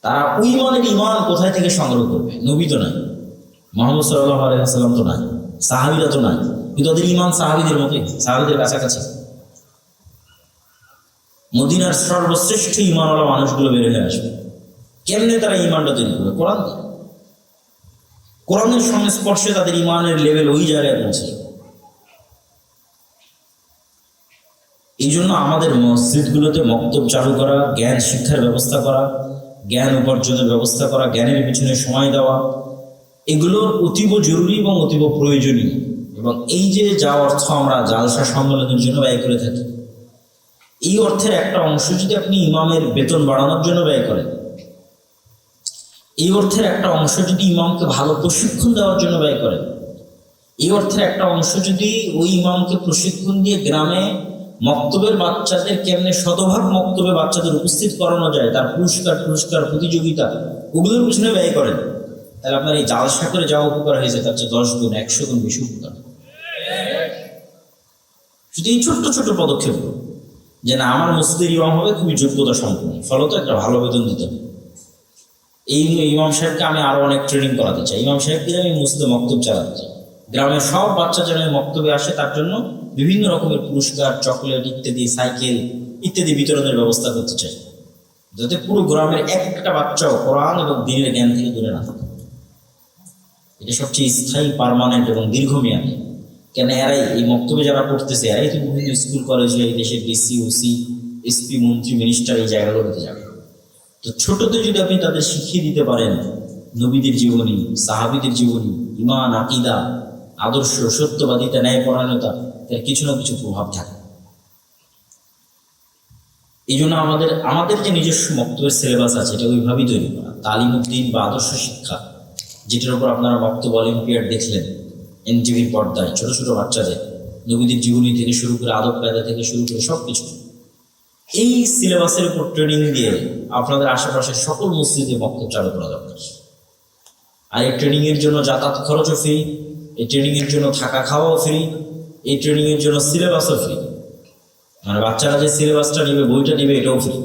তারা ওই মানের ইমান কোথায় থেকে সংগ্রহ করবে? নবী তো নাই, মুহাম্মদ সাল্লাল্লাহু আলাইহি ওয়াসাল্লাম তো নাই, সাহাবীরা তো নাই, কিন্তু ওদের ইমান সাহাবীদের মতোই, সাহাবীদের কাছাকাছি। মদিনার সর্বশ্রেষ্ঠ ইমানওয়ালা মানুষগুলো বের হয়ে আসবে। কেমনে তারা ইমানটা তৈরি করবে? কোরআন দিয়ে। কোরআনের সংস্পর্শে তাদের ইমানের লেভেল ওই জায়গায় পৌঁছে। এই জন্য আমাদের মসজিদগুলোতে মক্তব চালু করা, জ্ঞান শিক্ষার ব্যবস্থা করা, জ্ঞান উপার্জনের ব্যবস্থা করা, জ্ঞানের পিছনে সময় দেওয়া, এগুলো অতীব জরুরি এবং অতীব প্রয়োজনীয়। এবং এই যে যা অর্থ আমরা জালসা সম্মেলনের জন্য ব্যয় করে থাকি, এই অর্থের একটা অংশ যদি আপনি ইমামের বেতন বাড়ানোর জন্য ব্যয় করেন, এই অর্থের একটা অংশ যদি ইমামকে ভালো প্রশিক্ষণ দেওয়ার জন্য ব্যয় করেন, এই অর্থের একটা অংশ যদি ওই ইমামকে প্রশিক্ষণ দিয়ে গ্রামে মক্তবের বাচ্চাদের কেমনে শতভাগ মক্তবে বাচ্চাদের উপস্থিত করানো যায়, তার পুরস্কার প্রতিযোগিতা, ওগুলোর পিছনে ব্যয় করেন, তাহলে আপনার এই জালসা করে যা উপকার হয়েছে তার চেয়ে 10 গুণ 100 গুণ বেশি উপকার। শুধু এই ছোট্ট ছোট্ট পদক্ষেপ, যে না আমার মসজিদের ইমাম হবে খুবই যোগ্যতা সম্পন্ন, ফলত একটা ভালো বেতন দিতে হবে, এই ইমাম সাহেবকে আমি আরো অনেক ট্রেনিং করাতে চাই, ইমাম সাহেবকে আমি মসজিদে মক্তব চালাতে চাই, গ্রামের সব বাচ্চা যেন মক্তবে আসে, তার জন্য বিভিন্ন রকমের পুরস্কার, চকলেট ইত্যাদি, সাইকেল ইত্যাদি বিতরণের ব্যবস্থা করতে চাই, যাতে পুরো গ্রামের একটা বাচ্চাও কোরআন এবং দ্বীনের জ্ঞান থেকে দূরে না থাকে। এটা সবচেয়ে স্থায়ী, পার্মানেন্ট এবং দীর্ঘমেয়াদী। কেন এরাই এই মক্তবে যারা পড়তেছে, এরাই তো বিভিন্ন স্কুল কলেজে এই দেশের ডিসি, ওসি, এসপি, মন্ত্রী, মিনিস্টার এই জায়গাগুলোতে যাবে। তো ছোটতে যদি আপনি তাদের শিখিয়ে দিতে পারেন নবীদের জীবনী, সাহাবীদের জীবনী, ঈমান, আকীদা, আদর্শ, সত্যবাদিতা, ন্যায়পরায়ণতা, এর কিছু না কিছু প্রভাব থাকে। এই জন্য আমাদের যে নিজস্ব মক্তবের সিলেবাস আছে, এটা ওইভাবেই তৈরি করা। তালিমউদ্দিন বা আদর্শ শিক্ষা, যেটার উপর আপনারা বক্তব্য অলিম্পিয়াড দেখলেন এনটিভির পর্দায়, ছোট ছোট বাচ্চাদের নবীদের জীবনী থেকে শুরু করে আদব কায়দা থেকে শুরু করে সব কিছু, এই সিলেবাসের উপর ট্রেনিং দিয়ে আপনাদের আশেপাশের সকল মসজিদে বক্তব্য চালু করা দরকার। আর এই ট্রেনিংয়ের জন্য যাতায়াত খরচও ফ্রি, এই ট্রেনিংয়ের জন্য থাকা খাওয়াও ফ্রি, এই ট্রেনিংয়ের জন্য সিলেবাসও ফ্রি। মানে বাচ্চারা যে সিলেবাসটা নেবে, বইটা নেবে, এটাও ফ্রি।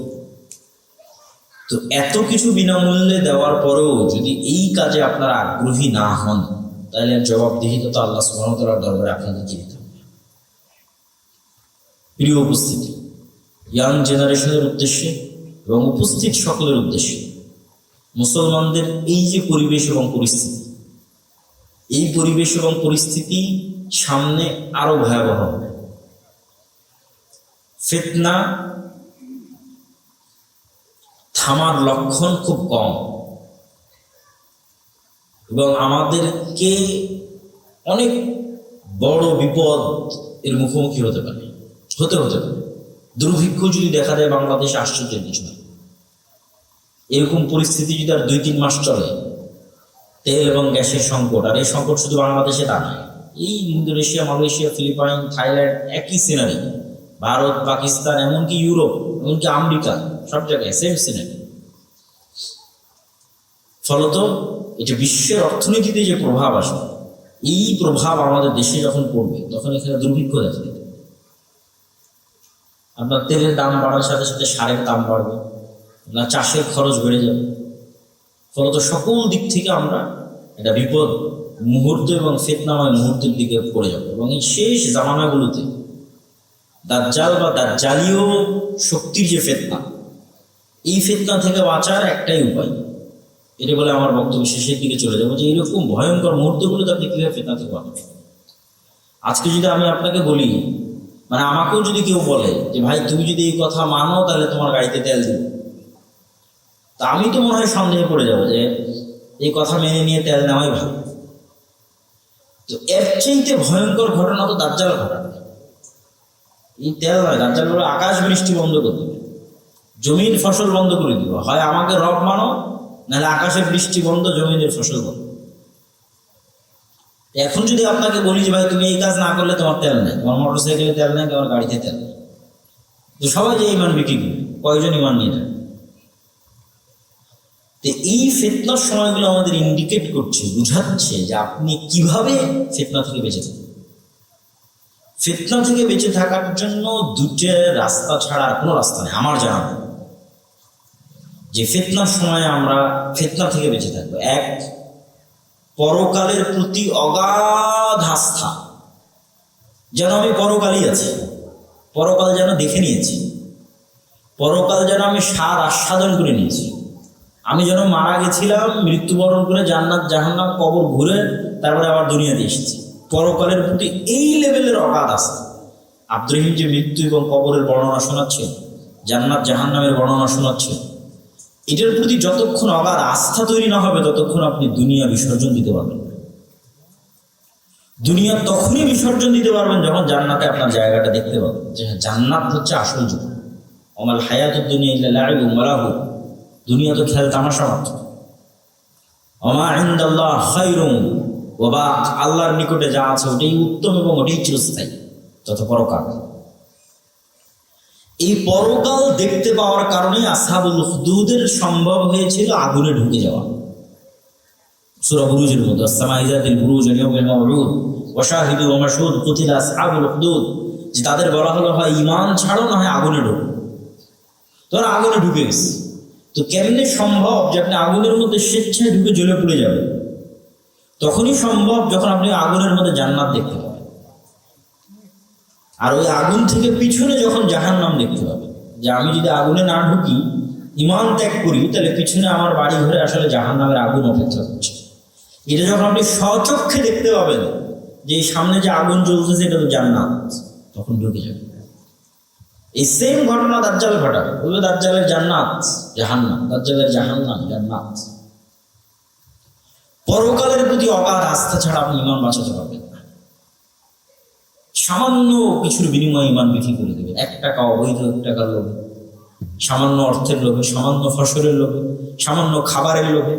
তো এত কিছু বিনামূল্যে দেওয়ার পরেও যদি এই কাজে আপনারা আগ্রহী না হন, তাহলে জবাবদিহিতা তো আল্লাহ সুবহানাহু ওয়া তাআলার দরবারে আপনাদের দিতে হবে। প্রিয় উপস্থিতি, ইয়াং জেনারেশনের উদ্দেশ্যে এবং উপস্থিত সকলের উদ্দেশ্যে, মুসলমানদের এই যে পরিবেশ এবং পরিস্থিতি, এই পরিবেশ এবং পরিস্থিতি সামনে আরো ভয়াবহ হবে। ফিতনা থামার লক্ষণ খুব কম এবং আমাদেরকে অনেক বড় বিপদ এর মুখোমুখি হতে পারে। দুর্ভিক্ষ যদি দেখা দেয় বাংলাদেশে, আশ্চর্যের কিছু না। এরকম পরিস্থিতি যদি আর 2-3 মাস চলে, তেল এবং গ্যাসের সংকট, আর এই সংকট শুধু বাংলাদেশে তা নয়, এই ইন্দোনেশিয়া, মালয়েশিয়া, ফিলিপাইন, থাইল্যান্ড একই সিনারি, ভারত, পাকিস্তান, এমনকি ইউরোপ, এমনকি আমেরিকা, সব জায়গায় সেম সিনারি। ফলত এটা বিশ্বের অর্থনীতিতে যে প্রভাব আসবে, এই প্রভাব আমাদের দেশে যখন পড়বে তখন এখানে দুর্ভিক্ষ দেখা দেবে। আপনার তেলের দাম বাড়ার সাথে সাথে সারের দাম বাড়বে, আপনার চাষের খরচ বেড়ে যাবে। ফলত সকল দিক থেকে আমরা একটা বিপদ মুহূর্ত এবং ফিতনাময় মুহূর্তের দিকে পড়ে যাব। এবং এই শেষ জামানাগুলোতে দাজ্জাল বা দাজ্জালীয় শক্তির যে ফিতনা, এই ফিতনা থেকে বাঁচার একটাই উপায়, এটা বলে আমার বক্তব্য শেষের দিকে চলে যাবো, যে এইরকম ভয়ঙ্কর মুহূর্তগুলোতে আপনি কীভাবে ফিতনা থেকে বাঁচাবেন। আজকে যদি আমি আপনাকে বলি, মানে আমাকেও যদি কেউ বলে যে ভাই তুমি যদি এই কথা মানো তাহলে তোমার গাড়িতে তেল দিবে, তা আমি তো মনে হয় সন্দেহে পড়ে যাবো যে এই কথা মেনে নিয়ে তেল নেওয়াই ভালো। তো এর চাইতে ভয়ঙ্কর ঘটনা তো দাজ্জাল ঘটাবে। এই তেল নয়, দাজ্জাল বলে আকাশ বৃষ্টি বন্ধ করে দেবে, জমিন ফসল বন্ধ করে দিবে। হয় আমাকে রব মানো, নাহলে আকাশের বৃষ্টি বন্ধ, জমিনের ফসল বন্ধ। এখন যদি আপনাকে বলি যে ভাই তুমি এই কাজ না করলে তোমার তেল নেই, তোমার মোটর সাইকেলে তেল নেই, তোমার গাড়িতে তেল নেই, তো সবাই যে ইমান বিক্রি করবে, কয়জন ইমান নিয়ে থাকে। তো এই ফিতনার সময়গুলো আমাদের ইন্ডিকেট করছে, বুঝাচ্ছে যে আপনি কিভাবে ফিতনা থেকে বেঁচে থাকবেন। ফিতনা থেকে বেঁচে থাকার জন্য দুটো রাস্তা ছাড়া আর কোনো রাস্তা নেই আমার জানা নেই, যে ফিতনার সময় আমরা ফিতনা থেকে বেঁচে থাকবো। এক, পরকালের প্রতি অগাধ আস্থা, যেন আমি পরকালই আছি, পরকাল যেন দেখে নিয়েছি, পরকাল যেন আমি স্বাদ আস্বাদন করে নিয়েছি, আমি যেন মারা গেছিলাম, মৃত্যুবরণ করে জান্নাত জাহান্নাম কবর ঘুরে তারপরে আবার দুনিয়াতে এসেছি। পরকালের প্রতি এই লেভেলের অগাধ আস্থা। আব্দুর রহিম যে মৃত্যু এবং কবরের বর্ণনা শোনাচ্ছেন, জান্নাত জাহান্নামের বর্ণনা শোনাচ্ছেন, এটার প্রতি যতক্ষণ অগাধ আস্থা তৈরি না হবে ততক্ষণ আপনি দুনিয়া বিসর্জন দিতে পারবেন না। দুনিয়া তখনই বিসর্জন দিতে পারবেন যখন জান্নাতে আপনার জায়গাটা দেখতে পাবেন, যে জান্নাত হচ্ছে আসল জীবন। ওমাল হায়াতুদ দুনিয়া ইল্লা লাইবু ওয়া লাহু, দুনিয়া তো খেল তামাশা মাত্র। ওমা ইনদাল্লাহ খায়রুন ওয়া বাক, আল্লাহর নিকটে যা আছে ওটাই উত্তম এবং ওটাই চিরস্থায়ী, তত পরকাল। এই পরকাল দেখতে পাওয়ার কারণে আসহাবুল উখদুদের সম্ভব হয়েছিল আগুনে ঢুকে যাওয়া। সূরা বুরুজের মধ্যে আসসামাই যাতিল বুরুজ ইয়াউমিল মাউউদ ওয়া শাহিদু ওয়া মাশহুদ কুতিলা আসহাবুল উখদুদ, যে তাদের বলা হলো হয় ঈমান ছাড়ো না হয় আগুনে ঢুকো। তোরা আগুনে ঢুকে গেছে, তো কেমনে সম্ভব যে আপনি আগুনের মধ্যে স্বেচ্ছায় ঢুকে জ্বলে পড়ে যাবেন? তখনই সম্ভব যখন আপনি আগুনের মধ্যে জান্নাত দেখতে পাবেন, আর ওই আগুন থেকে পিছনে যখন জাহান্নাম দেখতে পাবেন। যে আমি যদি আগুনে না ঢুকি, ঈমান ত্যাগ করি, তাহলে পিছনে আমার বাড়ি ঘরে আসলে জাহান্নামের আগুন অপেক্ষা করছে। এটা যখন আপনি স্বচক্ষে দেখতে পাবেন যে এই সামনে যে আগুন জ্বলতেছে এটা তো জান্নাত, তখন ঢুকে যাবে। এই সেম ঘটনা দাজ্জাল ঘটাবে, বলবে দাজ্জালের জান্নাত জাহান্নাম, দাজ্জালের জাহান্নাম জান্নাত। পরকালের প্রতি অগাধ আস্থা ছাড়া আপনি ঈমান বাঁচাতে পারবেন না। সামান্য কিছুর বিনিময়ে ঈমান বিক্রি করে দেবেন, 1 টাকা অবৈধ 1 টাকার লোভে, সামান্য অর্থের লোভে, সামান্য ফসলের লোভে, সামান্য খাবারের লোভে।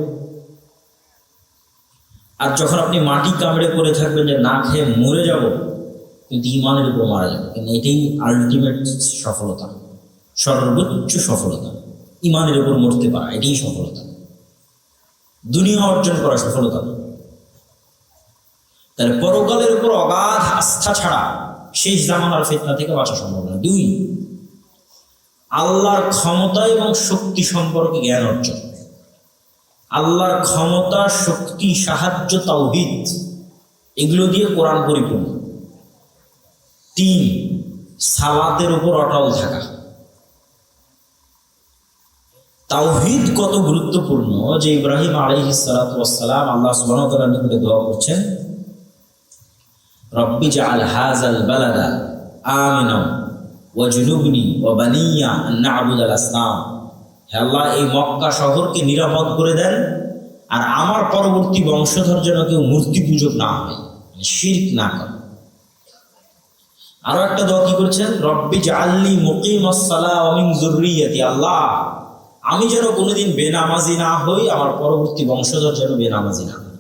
আর যখন আপনি মাটি কামড়ে পড়ে থাকবেন যে না খেয়ে মরে যাব, কিন্তু ঈমানের উপর মারা যাবে, কিন্তু এটাই আলটিমেট সফলতা, সর্বোচ্চ সফলতা। ঈমানের উপর মরতে পারা এটাই সফলতা, দুনিয়া অর্জন করা সফলতা না। তাহলে পরকালের উপর অগাধ আস্থা ছাড়া শেষ জামানার ফিতনা থেকে বাঁচা সম্ভব না। 2, আল্লাহর ক্ষমতা এবং শক্তি সম্পর্কে জ্ঞান অর্জন। আল্লাহর ক্ষমতা, শক্তি, সাহায্য, তাওহীদ, এগুলো দিয়ে কোরআন পরিপূর্ণ। 3, সালাতের উপর অটল থাকা। তাওহীদ কত গুরুত্বপূর্ণ যে ইব্রাহিম আলাইহিস সালাতু ওয়াস সালাম আল্লাহ সুবহানাহু ওয়া তাআলার নিকটে দোয়া করছেন, রব্বি জাআল হাযাল বালাদা আমিনা ওয়াজনুবনি ওয়া বানিয়া আন না'বুদাল আসনাম। হে আল্লাহ, এই মক্কা শহরকে নিরাপদ করে দেন, আর আমার পরবর্তী বংশধর যেন কেউ মূর্তি পূজক না হয়, শিরক না করে। আরো একটা দোয়া কি করছেন, রব্বি জাআলনি মুকিমাস সালাহ ওয়া মিন যুররিয়াতি। আল্লাহ, আমি যেন কোনোদিন বেনামাজি না হই, আমার পরবর্তী বংশধর যেন বেনামাজি না হয়।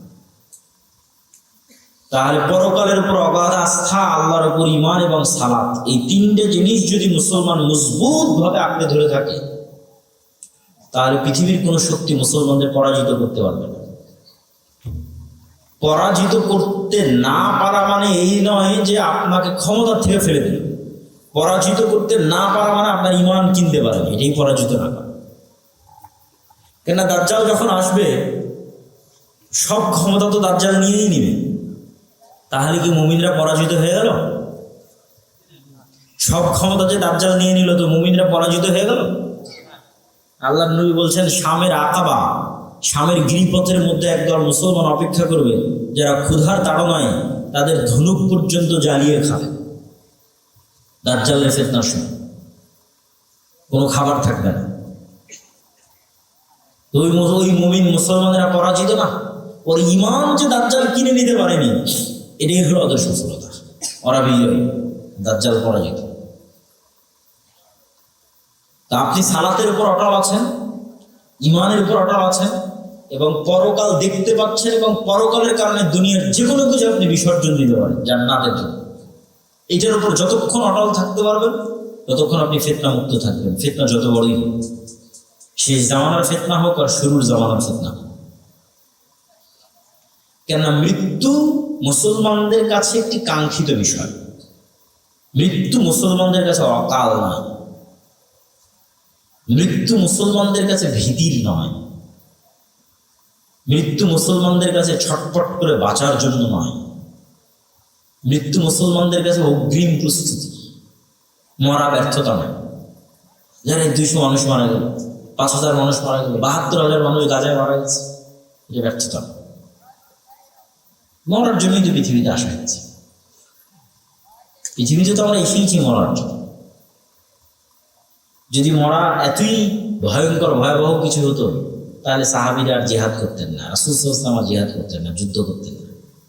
তাহলে পরকালের উপর অগাধ আস্থা, আল্লাহর উপর ঈমান এবং সালাত, এই তিনটে জিনিস যদি মুসলমান মজবুত ভাবে আঁকড়ে ধরে থাকে, তাহলে পৃথিবীর কোন শক্তি মুসলমানদের পরাজিত করতে পারবে না। পরাজিত করতে না পারা মানে এই নয় যে আপনাকে ক্ষমতা থেকে ফেলে দিল। পরাজিত করতে না পারা মানে আপনার ঈমান কিনতে পারেন, এটাই পরাজিত না করা। কেননা দাজ্জাল যখন আসবে, সব ক্ষমতা তো দাজ্জাল নিয়েই নিবে। তাহলে কি মুমিনরা পরাজিত হয়ে গেল? সব ক্ষমতা যে দাজ্জাল নিয়ে নিল, তো মুমিনরা পরাজিত হয়ে গেল? আল্লাহর নবী বলছেন, শামের আকাবা, শামের গিরিপথের মধ্যে একদল মুসলমান অপেক্ষা করবে, যারা ক্ষুধার তাড়নায় তাদের ধনুক পর্যন্ত জ্বালিয়ে খাবে। দাজ্জালের ফিতনার সময় কোনো খাবার থাকবে না। তো ওই মুমিন মুসলমানেরা পরাজিত না, ওর ঈমান যে দাজ্জাল কিনে নিতে পারেনি, এটাই হলো ওদের সফলতা। ওরা বিজয়ী, দাজ্জাল পরাজিত। তা আপনি সালাতের উপর অটল আছেন, ঈমানের উপর অটল আছেন, এবং পরকাল দেখতে পাচ্ছেন, এবং পরকালের কারণে দুনিয়ার যে কোনো কিছু আপনি বিসর্জন দিতে পারেন জান্নাতের জন্য। এটার উপর যতক্ষণ অটল থাকতে পারবেন, ততক্ষণ আপনি ফিতনা মুক্ত থাকবেন। ফিতনা যত বড়ই হোক, শেষ জামানার ফিতনা হোক আর শুরুর জামানার ফিতনা। কেননা মৃত্যু মুসলমানদের কাছে একটি কাঙ্ক্ষিত বিষয়। মৃত্যু মুসলমানদের কাছে অকাল নয়, মৃত্যু মুসলমানদের কাছে ভীতির নয়, মৃত্যু মুসলমানদের কাছে ছটফট করে বাঁচার জন্য নয়। মৃত্যু মুসলমানদের কাছে অগ্রিম প্রস্তুতি, মরা ব্যর্থতা নয়। যারা 200 মানুষ মারা গেল, 5000 মানুষ মারা গেল, 72,000 মানুষ গাজায় মারা গেছে, এটা ব্যর্থতা। মরার জন্যই তো পৃথিবীতে আসা হয়েছে। পৃথিবীতে তো আমরা এসেইছি মরার জন্য। যদি মরা এতই ভয়ঙ্কর ভয়াবহ কিছু হতো, তাহলে সাহাবীরা আর জিহাদ করতেন না, রাসূল সাল্লাল্লাহু আলাইহি ওয়াসাল্লাম জিহাদ করতেন না, যুদ্ধ করতেন না,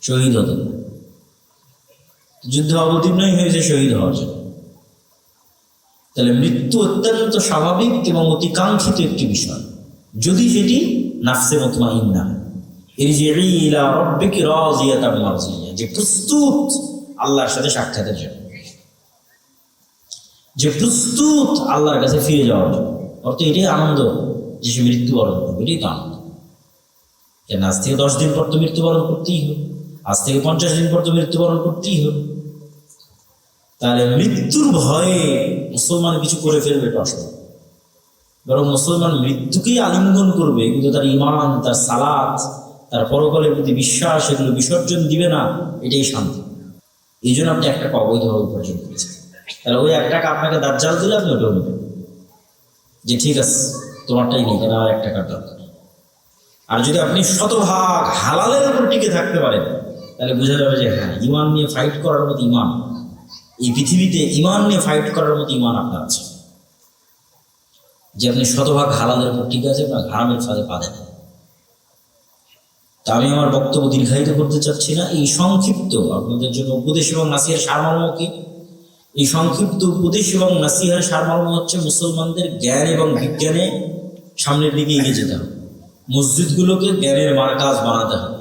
শহীদ হতেন না। যুদ্ধ অবতীর্ণই হয়েছে শহীদ হওয়ার জন্য। তাহলে মৃত্যু অত্যন্ত স্বাভাবিক এবং অতিকাঙ্ক্ষিত একটি বিষয়, যদি সেটি নাফসে মুতমাইন্না, ইরজিই ইলা রাব্বিকি রাযিয়াতাম মারজিয়া, যে প্রস্তুত আল্লাহর সাথে সাক্ষাতের জন্য, যে প্রস্তুত আল্লাহর কাছে ফিরে যাওয়ার জন্য। অর্থাৎ এটাই আনন্দ যে সে মৃত্যুবরণ করবে, এটাই তো আনন্দ। কেন আজ থেকে 10 দিন পর তো মৃত্যুবরণ করতেই হবে, আজ থেকে 50 দিন পর তো মৃত্যুবরণ করতেই হবে। তাহলে মৃত্যুর ভয়ে মুসলমান কিছু করে ফেলবে এটা অসম্ভব। বরং মুসলমান মৃত্যুকেই আলিঙ্গন করবে, কিন্তু তার ঈমান, তার সালাত, তার পরকালের প্রতি বিশ্বাস, এগুলো বিসর্জন দিবে না, এটাই শান্তি। এই জন্য আপনি 1 টাকা অবৈধভাবে উপার্জন করেছেন। তাহলে ওই 1 টাকা আপনাকে দাজ্জাল দিলে আপনি ওটাও নেবেন, যে ঠিক আছে তোমারটাই নেই, কেন আর 1 টাকার দরকার। আর যদি আপনি শতভাগ হালালের উপর টিকে থাকতে পারেন, তাহলে বোঝা যাবে যে হ্যাঁ, ঈমান নিয়ে ফাইট করার মতো ঈমান, এই পৃথিবীতে ঈমান নিয়ে ফাইট করার মতো ঈমান আপনার আছে, যে আপনি শতভাগ হালালের উপর টিকে আছে বা হারামের ফাঁদে পা দেন। তা আমি আমার বক্তব্য দীর্ঘায়িত করতে চাচ্ছি না। এই সংক্ষিপ্ত আপনাদের জন্য উপদেশ এবং নাসিহার সারমর্ম কি? এই সংক্ষিপ্ত উপদেশ এবং নাসিহার সারমর্ম হচ্ছে, মুসলমানদের জ্ঞান এবং বিজ্ঞানে সামনের দিকে এগিয়ে যেতে হবে, মসজিদগুলোকে জ্ঞানের মারকাজ বানাতে হবে,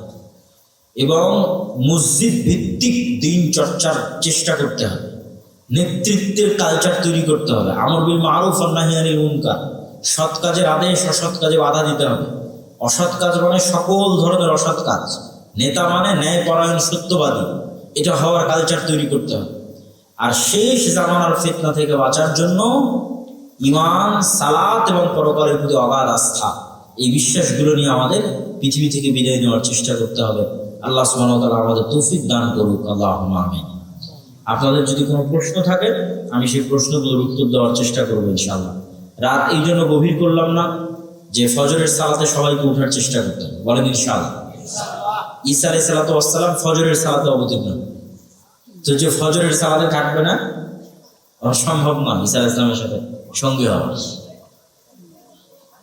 এবং মসজিদ ভিত্তিক দিন চর্চার চেষ্টা করতে হবে, নেতৃত্বের কালচার তৈরি করতে হবে, আমর বিল মারুফ ওয়া নাহি আনিল মুনকার, সৎ কাজের আদেশ, অসৎ কাজে বাধা দিতে হবে। অসৎ কাজ মানে সকল ধরনের অসৎ কাজ, নেতা মানে ন্যায়পরায়ণ সত্যবাদী, এটা হওয়ার কালচার তৈরি করতে হবে। আর শেষ জামানার ফিতনা থেকে বাঁচার জন্য ঈমান, সালাত এবং পরকালের প্রতি অগাধ আস্থা, এই বিশ্বাসগুলো নিয়ে আমাদের পৃথিবী থেকে বিদায় নেওয়ার চেষ্টা করতে হবে। আল্লাহ সুবহানাহু ওয়া তাআলা আমাদের তৌফিক দান করুক, আল্লাহুম্মা আমিন। আপনাদের যদি কোনো প্রশ্ন থাকে, আমি সেই প্রশ্নগুলোর উত্তর দেওয়ার চেষ্টা করবো ইনশাআল্লাহ। রাত এই জন্য গভীর করলাম না, যে ফজরের সালাতে সবাইকে উঠার চেষ্টা করতে হবে, বলেন ইনশাআল্লাহ। ঈসা আলাইহিস সালাতু ওয়াস সালাম ফজরের সালাতে অবতীর্ণ, তো যে ফজরের সালাতে থাকবে না, অসম্ভব নয় ঈসা আলাইহিস সালামের সাথে সঙ্গী হওয়া।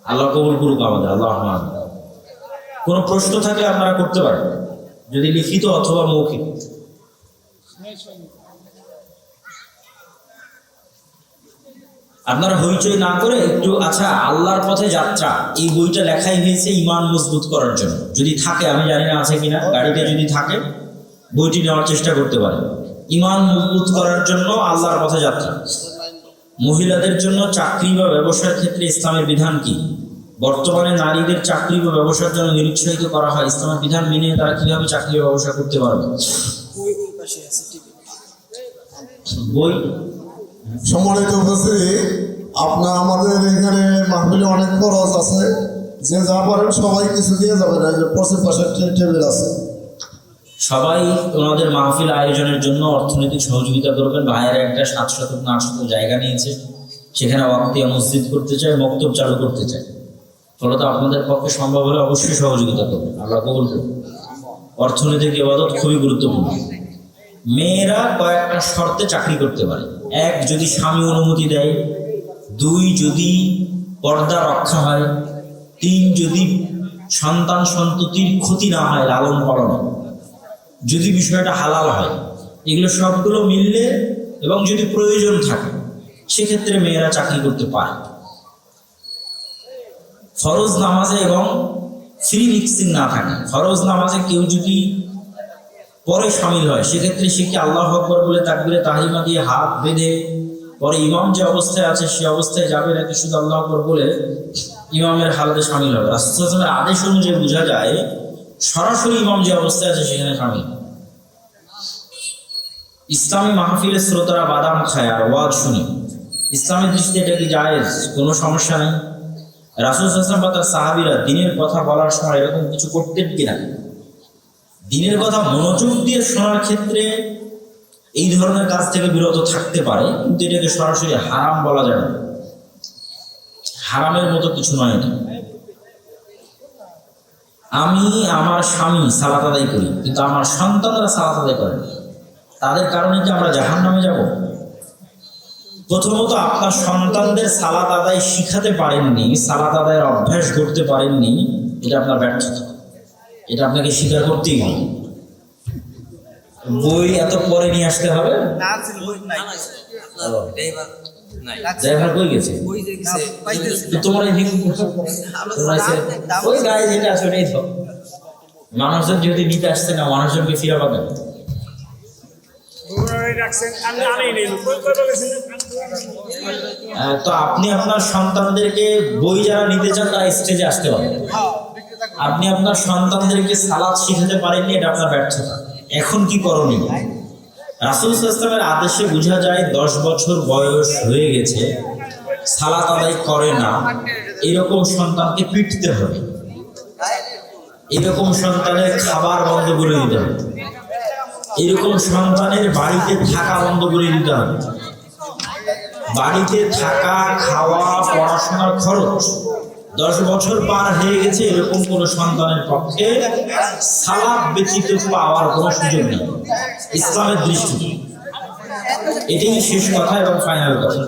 আল্লাহ কবুল করুক আমাদের, আল্লাহ। কোনো প্রশ্ন থাকলে আপনারা করতে পারেন, যদি লিখিত অথবা মৌখিক। আপনারা হইচই না করে একটু, আচ্ছা, আল্লাহর পথে যাত্রা এই বইটা লেখাই হয়েছে ইমান মজবুত করার জন্য। যদি থাকে, আমি জানি না আছে কিনা, গাড়িতে যদি থাকে বইটি নেওয়ার চেষ্টা করতে পারেন। ইমান মজবুত করার জন্য আল্লাহর পথে যাত্রা। মহিলাদের জন্য চাকরি বা ব্যবসার ক্ষেত্রে ইসলামের বিধান কি? বর্তমানে নারীদের চাকরি বা ব্যবসার জন্য নিরুৎসাহিত করা হয়, ইসলামের বিধান মেনে তারা কিভাবে চাকরি বা ব্যবসা করতে পারবে? বই। সম্মানিত উপস্থিতি, আপনার আমাদের এখানে মাহফিলে অনেক খরচ আছে, যে যা পারেন সবাই কিছু দিয়ে যাবেন। এই যে পশ্চিম পাশে টেবিল আছে, সবাই ওনাদের মাহফিল আয়োজনের জন্য অর্থনৈতিক সহযোগিতা করবেন। ভাইয়েরা একটা 700 না 800 জায়গা নিয়েছে, সেখানে ওয়াক্তিয়া মসজিদ করতে চায়, মক্তব চালু করতে চায়। ফলত আপনাদের পক্ষে সম্ভব হলে অবশ্যই সহযোগিতা করবেন, আল্লাহ কবুল করুন। অর্থনৈতিক ইবাদত খুবই গুরুত্বপূর্ণ। মেয়েরা কয়েকটা শর্তে চাকরি করতে পারে। 1, যদি স্বামী অনুমতি দেয়। 2, যদি পর্দা রক্ষা হয়। 3, যদি সন্তান সন্ততির ক্ষতি না হয় লালন পালনে, যদি বিষয়টা হালাল হয়। এগুলো সবগুলো মিললে এবং যদি প্রয়োজন থাকে সেক্ষেত্রে মেয়েরা চাকরি করতে পারে। ফরজ নামাজে এবং ফ্রি মিক্সিং না থাকে। ফরজ নামাজে কেউ যদি পরে সামিল হয় সেক্ষেত্রে সে কি আল্লাহু আকবার বলে তাকবীরে তাহরিমা দিয়ে হাত বেঁধে পরে ইমাম যে অবস্থায় আছে সে অবস্থায় যাবে, নাকি শুধু আল্লাহু আকবার বলে ইমামের হালতে সামিল হবে? রাসূল সাল্লাল্লাহু আলাইহি ওয়াসাল্লামের আদেশ অনুযায়ী বোঝা যায় সরাসরি ইমাম যে অবস্থায় আছে সেখানে সামিল। ইসলামী মাহফিলের শ্রোতারা বাদাম খায় আর ওয়াজ শুনে, ইসলামের দৃষ্টিতে এটা কি জায়েজ? কোনো সমস্যা নেই। রাসূল সাল্লাল্লাহু আলাইহি ওয়াসাল্লাম বা তার সাহাবীরা দিনের কথা বলার সময় এরকম কিছু করতেন কিনা? দিনের কথা মনোযোগ দিয়ে শোনার ক্ষেত্রে এই ধরনের কাজ থেকে বিরত থাকতে পারে, কিন্তু এটাকে সরাসরি হারাম বলা যায় না। হারামের মতো কিছু নয় এটা। আমি আমার স্বামী সালাত আদায় করি, কিন্তু আমার সন্তানরা সালাত আদায় করে না, তাদের কারণে কি আমরা জাহান্নামে যাব? প্রথমত আপনার সন্তানদের সালাত আদায় শিখাতে পারেননি, সালাত আদায়ের অভ্যাস করতে পারেননি, এটা আপনার ব্যর্থতা। এটা আপনাকে স্বীকার করতেই হবে। বই এত পরে নিয়ে আসতে হবে? ড্রাইভার কই গেছে? তোমার ওই গায়ে যেটা আছে ওটাই তো। মানুষজন যদি নিতে আসছে না, মানুষজনকে ফিরা পাবেন। তো আপনি আপনার সন্তানদেরকে বই যারা নিতে চান তারা স্টেজে আসতে পারেন। আপনি আপনার সন্তানদেরকে সালাত শিখাতে পারেননি, এটা আপনার ব্যর্থতা। এখন কি করণীয়? রাসূল সাল্লাল্লাহু আলাইহি ওয়াসাল্লামের আদেশে বোঝা যায় 10 বছর বয়স হয়ে গেছে, সালাত আদায় করে না, এরকম সন্তানকে পিটতে হবে। এরকম সন্তানের খাবার বন্ধ করে দিতে হবে। এরকম সন্তানের বাড়িতে থাকা বন্ধ করে দিতে হবে। বাড়িতে থাকা, খাওয়া, পড়াশোনার খরচ 10 বছর পার হয়ে গেছে, এরকম কোন সন্তানের পক্ষে সালাত ব্যতীত পাওয়ার কোনো সুযোগ নেই ইসলামের দৃষ্টিতে। এটাই শেষ কথা এবং ফাইনাল কথা।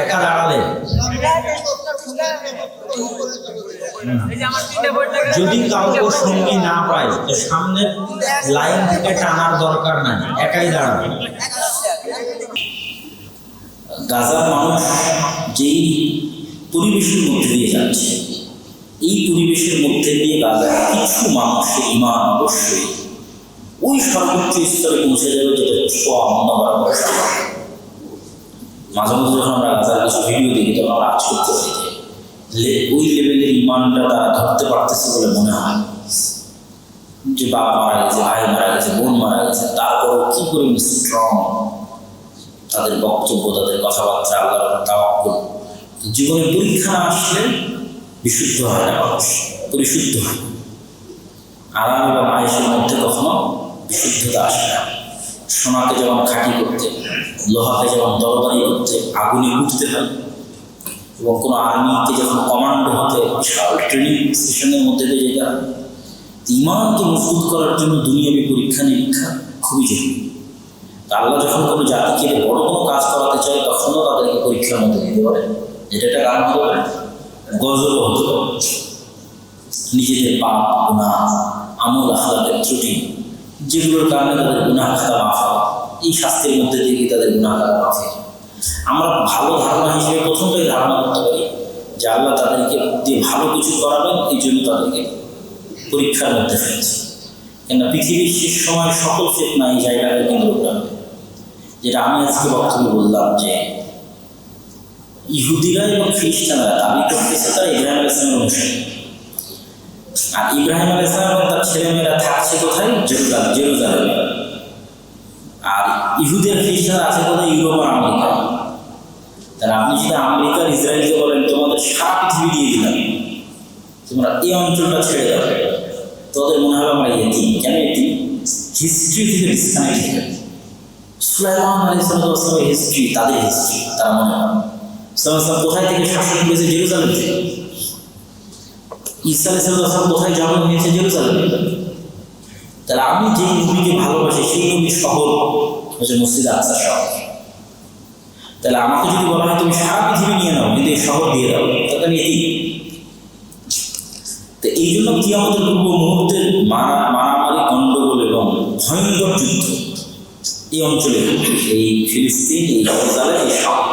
একা দাঁড়ালে যদি কাউকে সঙ্গী না পায় তো সামনের লাইন থেকে টানার দরকার নাই, একাই দাঁড়াবে। গাজার মানুষ যেই পরিবেশের মধ্যে দিয়ে যাচ্ছে, এই পরিবেশের মধ্যে দিয়ে গাজার কিছু মানুষের ঈমান অবশ্যই ওই সর্বোচ্চ স্তরে পৌঁছে যাবে যেটা অন্য বরাবর। মাঝে মাঝে যখন আমরা গাজার কিছু ভিডিও দেখি তখন আমরা আশ্চর্য হয়ে যাই, ওই লেভেলের ঈমানটা তারা ধরতে পারতেছে বলে মনে হয়। যে বাবা মারা গেছে, ভাই মারা গেছে, বোন মারা গেছে, তারপরেও কি করে স্ট্রং তাদের বক্তব্য, তাদের কথাবার্তা, আল্লাহর তাওয়াক্কুল। জীবনে পরীক্ষা না আসলে বিশুদ্ধ হয় না মানুষ, পরিশুদ্ধ হয়। আরাম এবং আয়েশের মধ্যে কখনো বিশুদ্ধতা আসে না। সোনাকে যেমন খাঁটি করতে, লোহাকে যেমন দরবারি করতে আগুনে উঠতে হয়, এবং কোনো আর্মিকে যখন কমান্ডো হতে বিশাল ট্রেনিং সেশনের মধ্যে দিয়ে যেতে হয়, ইমানকে মজবুত করার জন্য দুনিয়াবী পরীক্ষা নিরীক্ষা খুবই জরুরি। তা আল্লাহ যখন কোনো জাতিকে বড় কোনো কাজ করাতে চায় তখনও তাদেরকে পরীক্ষার মধ্যে দিতে পারে। যেটা একটা গান হতে পারে, গজব হতে পারে, নিজেদের পাপ গুনাহ আমল আখলাকের ত্রুটি যেগুলোর কারণে তাদের গুনাহ খাতা মাফ হয়, এই শাস্তির মধ্যে দিয়ে তাদের গুনাহ খাতা মাফ হয়। আমরা ভালো ধারণা হিসেবে প্রথমটাই ধারণা করতে পারি যে আল্লাহ তাদেরকে দিয়ে ভালো কিছু করাবেন, এই জন্য তাদেরকে পরীক্ষার মধ্যে ফেলছে। কেননা পৃথিবীর শেষ সময় সকল ফিতনা এই জায়গাকে কেন্দ্র করে হবে। যেটা আমি আজকে বক্তব্য বললাম যে ইহুদিরা এবং খ্রিস্টানরা দাবি করতেছে তারা ইব্রাহিম আলাইহিস সালামের অনুসারী, আর ইব্রাহিম আলাইহিস সালাম এবং তার ছেলেমেয়েরা থাকছে কোথায়? জেরুজালেমে। আর ইহুদের খ্রিস্টানরা আছে কোথায়? ইউরোপ আর আমেরিকায়। তাহলে আপনি যদি আমেরিকার ইসরায়েলকে বলেন তোমাদের সারা পৃথিবী দিয়ে দিলাম, তোমরা এই অঞ্চলটা ছেড়ে দাও, তোদের মনে হবে আমরা এটি কেন এটি হিস্ট্রি থেকে ডিসকানেক্ট হয়ে যাবে। সুলাইমান আলাইহিস সালামের হিস্ট্রি তাদের হিস্ট্রি, তারা মনে হয় সালাম কোথায় থেকে শাসন করেছে? জেরুজালেম থেকে। ঈসা আলাইহিস সালাম কোথায় জন্ম হয়েছে? জেরুজালেমে। তাহলে আমি যে নবীকে ভালোবাসি সেই নবীর শহর হচ্ছে মসজিদ আকসা শহর। তাহলে আমাকে যদি বলা হয় তুমি সারা পৃথিবী নিয়ে নাও কিন্তু এই শহর দিয়ে দাও, তাহলে আমি এটি। তো এই জন্য কিয়ামতের পূর্ব মুহূর্তের মারামারি গণ্ডগোল এবং ভয়ঙ্কর যুদ্ধ এই অঞ্চলে, এই ফিলিস্তিন, এই জেরুজালেম, এই শহর,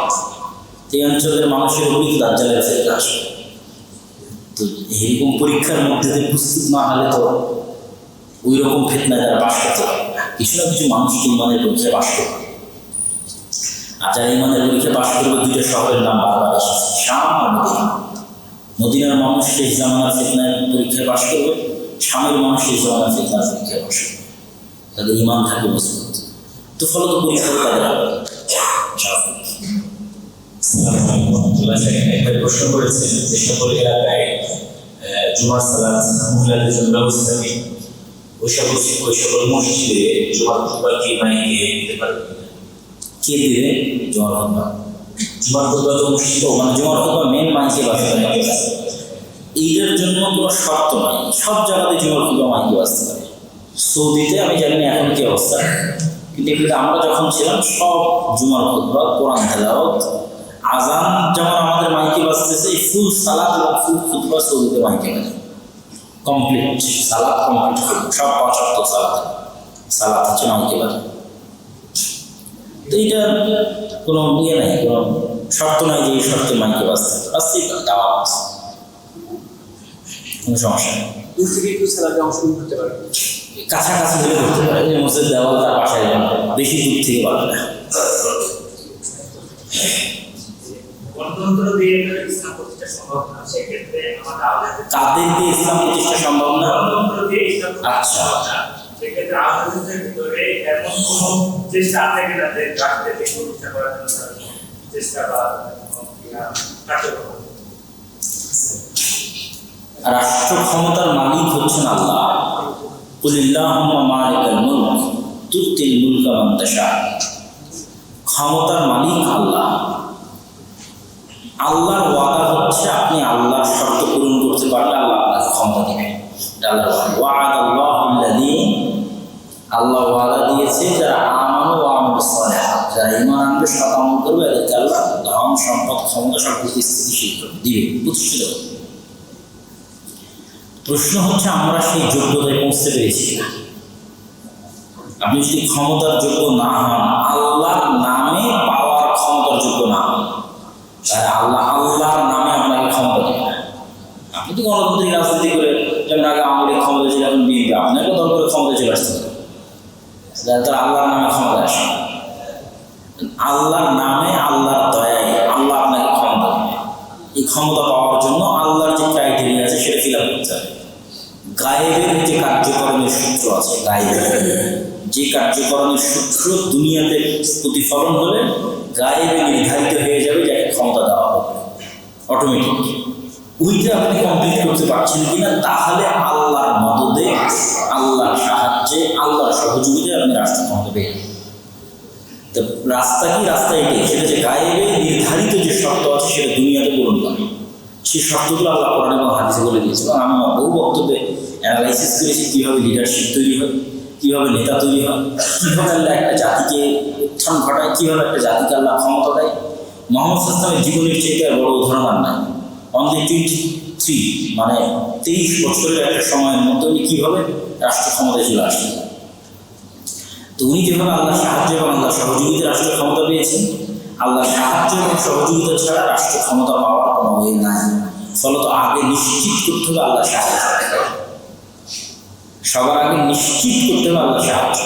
এই অঞ্চলের মানুষের উপরই দাজ্জালের ফিতনা আসবে। তো এইরকম পরীক্ষার মধ্যে প্রস্তুত না হলে তো ওই রকম ফিতনায় তারা বাস করতে পারে না। কিছু না কিছু মানুষ ইমানের পরীক্ষায় বাস করবে। আর যারা ইমানের পরীক্ষায় বাস করবে, দুইটা শহরের নাম বারবার এসেছে, শাম আর মদিনা। মদিনার মানুষ শেষ জামানার ফিতনার পরীক্ষায় বাস করবে, শামের মানুষ শেষ জামানার ফিতনার পরীক্ষায় বাস করবে। তাদের ইমান থাকবে মজবুত, তো ফলত পরীক্ষা তাদের হবে। একবার প্রশ্ন করেছেন যে সকল এলাকায় জুমার সালাত মহিলাদের জন্য ব্যবস্থা নেই, ওই সকল মসজিদে জুমার খুতবা কি মাইকে দিতে পারবে? কে দিবে জুমার খুতবা? জুমার খুতবা তো মসজিদ, মানে জুমার খুতবা মেন মাইকে বাজতে পারে, এইটার জন্য কোনো শর্ত নাই। সব জায়গাতে জুমার খুতবা মাইকে বাজতে পারে। সৌদিতে আমি জানি না এখন কি অবস্থা, কিন্তু এগুলো আমরা যখন ছিলাম সব জুমার খুতবা, কোরআন তেলাওয়াত, আজান যেমন আমাদের মাইকে বাজতেছে, এই ফুল সালাত এবং ফুল খুতবা সৌদিতে মাইকে বাজে। কমপ্লিট সালাত, কমপ্লিট সব ৫ ওয়াক্ত সালাত হচ্ছে মাইকে বাজে। তো এইটা কোনো ইয়ে নাই, কোনো শর্ত নাই যে এই শর্তে মাইকে বাজতে বাজতেই দাওয়াত, কোনো সমস্যা নেই। কাছাকাছি হলে করতে পারে, যে মসজিদ দেওয়াল তার বাসায় যাবে, বেশি দূর থেকে পারবে না। কাদের দিয়ে ইসলাম প্রতিষ্ঠা সম্ভব না? আচ্ছা, রাষ্ট্র ক্ষমতার মালিক হচ্ছেন আল্লাহ। কুলিল্লাহুম্মা মালিকাল মুলক তুতিল মুলকা মান তাশা। ক্ষমতার মালিক আল্লাহ। আল্লাহর ওয়াদা হচ্ছে আপনি আল্লাহর শর্ত পূরণ করতে পারলে আল্লাহ আপনাকে ক্ষমতা দেবেন। আল্লাহ ওয়াদা দিয়েছে যারা আমানু ওয়া আমিলুস সালিহাত, যারা ঈমান আনবে, সৎ আমল করবে, এদেরকে আল্লাহ ধন সম্পদ ক্ষমতা সব কিছু স্থিতিশীল করবে, দিবে, প্রতিষ্ঠিত করবে। প্রশ্ন হচ্ছে আমরা সেই যোগ্যতায় পৌঁছতে পেরেছি না। আপনি যদি ক্ষমতার যোগ্য না হন, আল্লাহর নামে পাওয়ার ক্ষমতার যোগ্য না হন, তাহলে আল্লাহর নামে আপনাকে ক্ষমতা দেবে না। আপনি তো গণতান্ত্রিক রাজনীতি করে, যেমন আগে আমাদের ক্ষমতা ছিল, এখন বিএনপি, আপনাকে দল করে ক্ষমতা চলে আসতে হবে, তারা আল্লাহর নামে ক্ষমতা আসে। আল্লাহর নামে, আল্লাহর দয়ায় আল্লাহ আপনাকে ক্ষমতা দেবে। এই ক্ষমতা পাওয়ার জন্য আল্লাহর যে ক্রাইটেরিয়া আছে সেটা ফিল আপ করতে হবে। গায়েবের যে কার্যকরণের সূত্র আছে, গায়েবের যে কার্যকরণের সূত্র দুনিয়াতে প্রতিফলন হলে গায়েবে নির্ধারিত হয়ে যাবে যে একটা ক্ষমতা দেওয়া হবে অটোমেটিক। ওইটা আপনি কমপ্লিট করতে পারছেন কিনা, তাহলে আল্লাহর মদদে, আল্লাহর সাহায্যে, আল্লাহর সহযোগিতায় আপনি রাষ্ট্র ক্ষমতা পেয়ে যাবেন। তো রাস্তা কি রাস্তা এটাই, সেটা যে গায়েবে নির্ধারিত যে শর্ত আছে সেটা দুনিয়াতে পূরণ করে, সেই শর্তগুলো আল্লাহ কোরআন এবং হাদিসে বলে দিয়েছে। এবং আমি বহু বক্তব্যে অ্যানালাইসিস করেছি কীভাবে লিডারশিপ তৈরি হয়, কীভাবে নেতা তৈরি হয়, কীভাবে আল্লাহ একটা জাতিকে উত্থান ঘটায়, কীভাবে একটা জাতিকে আল্লাহ ক্ষমতা দেয়। মোহাম্মদ সাল্লামের জীবনের চেয়ে আর বড় উদাহরণ আর নাই। অন দ্য 23 মানে 23 বছরের একটা সময়ের মধ্যে উনি কীভাবে রাষ্ট্র ক্ষমতায় চলে আসলেন। তো উনি যেভাবে আল্লাহ সাহায্য এবং আল্লাহ সহযোগিতা রাষ্ট্র ক্ষমতা পেয়েছেন, আল্লাহ সাহায্য এবং সহযোগিতা ছাড়া রাষ্ট্র ক্ষমতা পাওয়ার কোনো ওয়ে নাই। ফলত আগে নিশ্চিত করতে হবে আল্লাহ সাহায্য, সবার আগে নিশ্চিত করতে হবে আল্লাহ সাহায্য।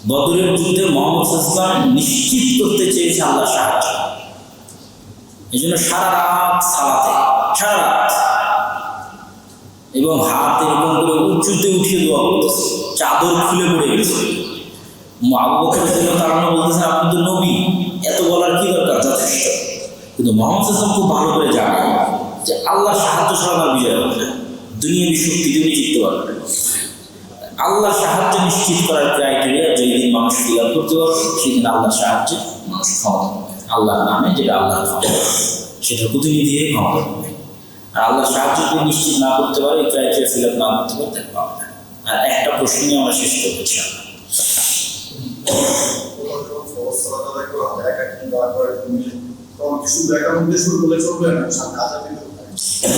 বদরের যুদ্ধে মোহাম্মদ সাল্লাল্লাহু আলাইহি ওয়াসাল্লাম নিশ্চিত করতে চেয়েছে আল্লাহ সাহায্য। এই জন্য সারা রাত সালাতে, সারা রাত, এবং হাত এরকম করে উঁচুতে উঠিয়ে দোয়া করতেছে, চাদর খুলে পড়ে গেছে। আবু বকর তারা বলতেছে আপনি তো নবী, এত বলার কি দরকার, যথেষ্ট। কিন্তু মোহাম্মদ সাল্লাল্লাহু আলাইহি ওয়াসাল্লাম খুব ভালো করে জানে যে আল্লাহ সাহায্য ছাড়া বিজয় হবে না, দুনিয়াবি শক্তি তুমি জিততে পারবে না। আল্লাহ সাহায্য নিশ্চিত করার ক্রাইটেরিয়া, যেই দিন মানুষ ফিল করতে পারবে সেই দিন আল্লাহ সাহায্যে মানুষ ক্ষমতা পাবে। আল্লাহর নামে যেটা আল্লাহর ক্ষমতা, সেটার প্রতিনিধি হয়ে ক্ষমতা পাবে। আর আল্লাহ সাহায্য যদি নিশ্চিত না করতে পারে, এই ক্রাইটেরিয়া ফিল আপ না করতে পারে, তাকে পাবে না। আর একটা প্রশ্ন নিয়ে আমরা শেষ করছি।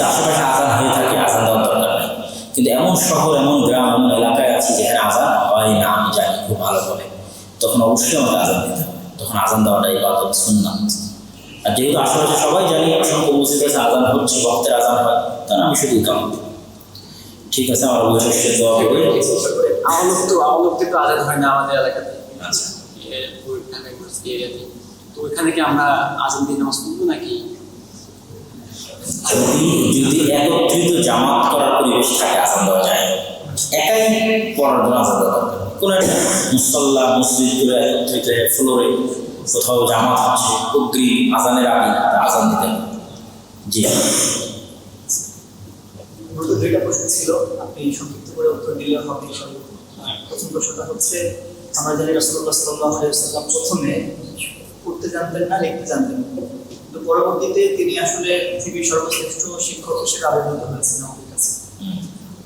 আশেপাশে আজান হয়ে থাকে, আজান দেওয়ার দরকার নেই। কিন্তু এমন শহর, এমন গ্রাম, এমন এলাকায় আছে যেখানে আজান হয় না, আমি জানি খুব ভালো করে, তখন অবশ্যই আমাকে আজান দিতে হবে। তখন আজান দেওয়াটাই ইবাদত, সুন্নাত। আর যেহেতু আশেপাশে সবাই জানি অসংখ্য মসজিদে আজান হচ্ছে, ভক্তের আজান হয়, তখন আমি শুধু কাম। ঠিক আছে, আমার বৈশিষ্ট্য দোয়া করি। আওয়ামী তো আজাদ হয় না আমাদের এলাকাতে। আচ্ছা, তো ওইখানে কি আমরা আজান দিয়ে নামাজ পড়বো নাকি? যদি একত্রিত জামাত করার পরিবেশ থাকে আজান দেওয়া যায়, একাই পড়ার জন্য আজান দেওয়া দরকার। কোনো একটা মুসল্লা মসজিদ করে একত্রিত ফ্লোরে কোথাও জামাত আছে, অগ্রিম আজানের আগে আজান দিতে হবে। জি, দুইটা প্রশ্ন ছিল, আপনি সংক্ষিপ্ত করে উত্তর দিলে হবে। প্রথম প্রশ্নটা হচ্ছে, আমরা জানি রাসূলুল্লাহ সাল্লাল্লাহু আলাইহি ওয়াসাল্লাম প্রথমে পড়তে জানতেন না, লিখতে জানতেন, কিন্তু পরবর্তীতে তিনি আসলে পৃথিবীর সর্বশ্রেষ্ঠ শিক্ষক হিসেবে আবির্ভূত হয়েছেন আমাদের কাছে।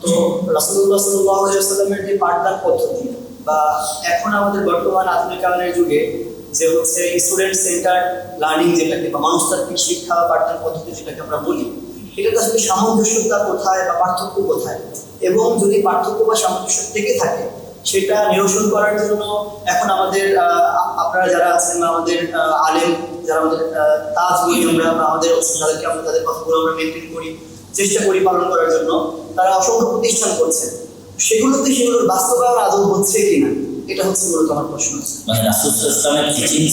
তো রাসূলুল্লাহ সাল্লাল্লাহু আলাইহি ওয়াসাল্লামের যে পাঠদান পদ্ধতি, বা এখন আমাদের বর্তমান আধুনিকায়নের যুগে যে হচ্ছে স্টুডেন্ট সেন্টার লার্নিং, যেটাকে বা মানুষতান্ত্রিক শিক্ষা পাঠদান পদ্ধতি যেটাকে আমরা বলি, এটাতে আসলে সামঞ্জস্যতা কোথায় বা পার্থক্য কোথায়, এবং যদি পার্থক্য বা সামঞ্জস্য থেকে থাকে সেটা নিরসন করার জন্য এখন আমাদের আপনারা যারা আছেন বা আমাদের আলেম যারা আমাদের তাজ বই আমরা আমাদের তাদেরকে আমরা তাদের কথাগুলো আমরা মেনটেন করি, চেষ্টা করি পালন করার জন্য, তারা অসংখ্য প্রতিষ্ঠান করছেন। সেগুলোর বাস্তবায়ন আদৌ হচ্ছে কিনা, এটা হচ্ছে মূলত আমার প্রশ্ন। মানে রাসূল সাল্লাল্লাহু আলাইহি ওয়াসাল্লামের টিচিং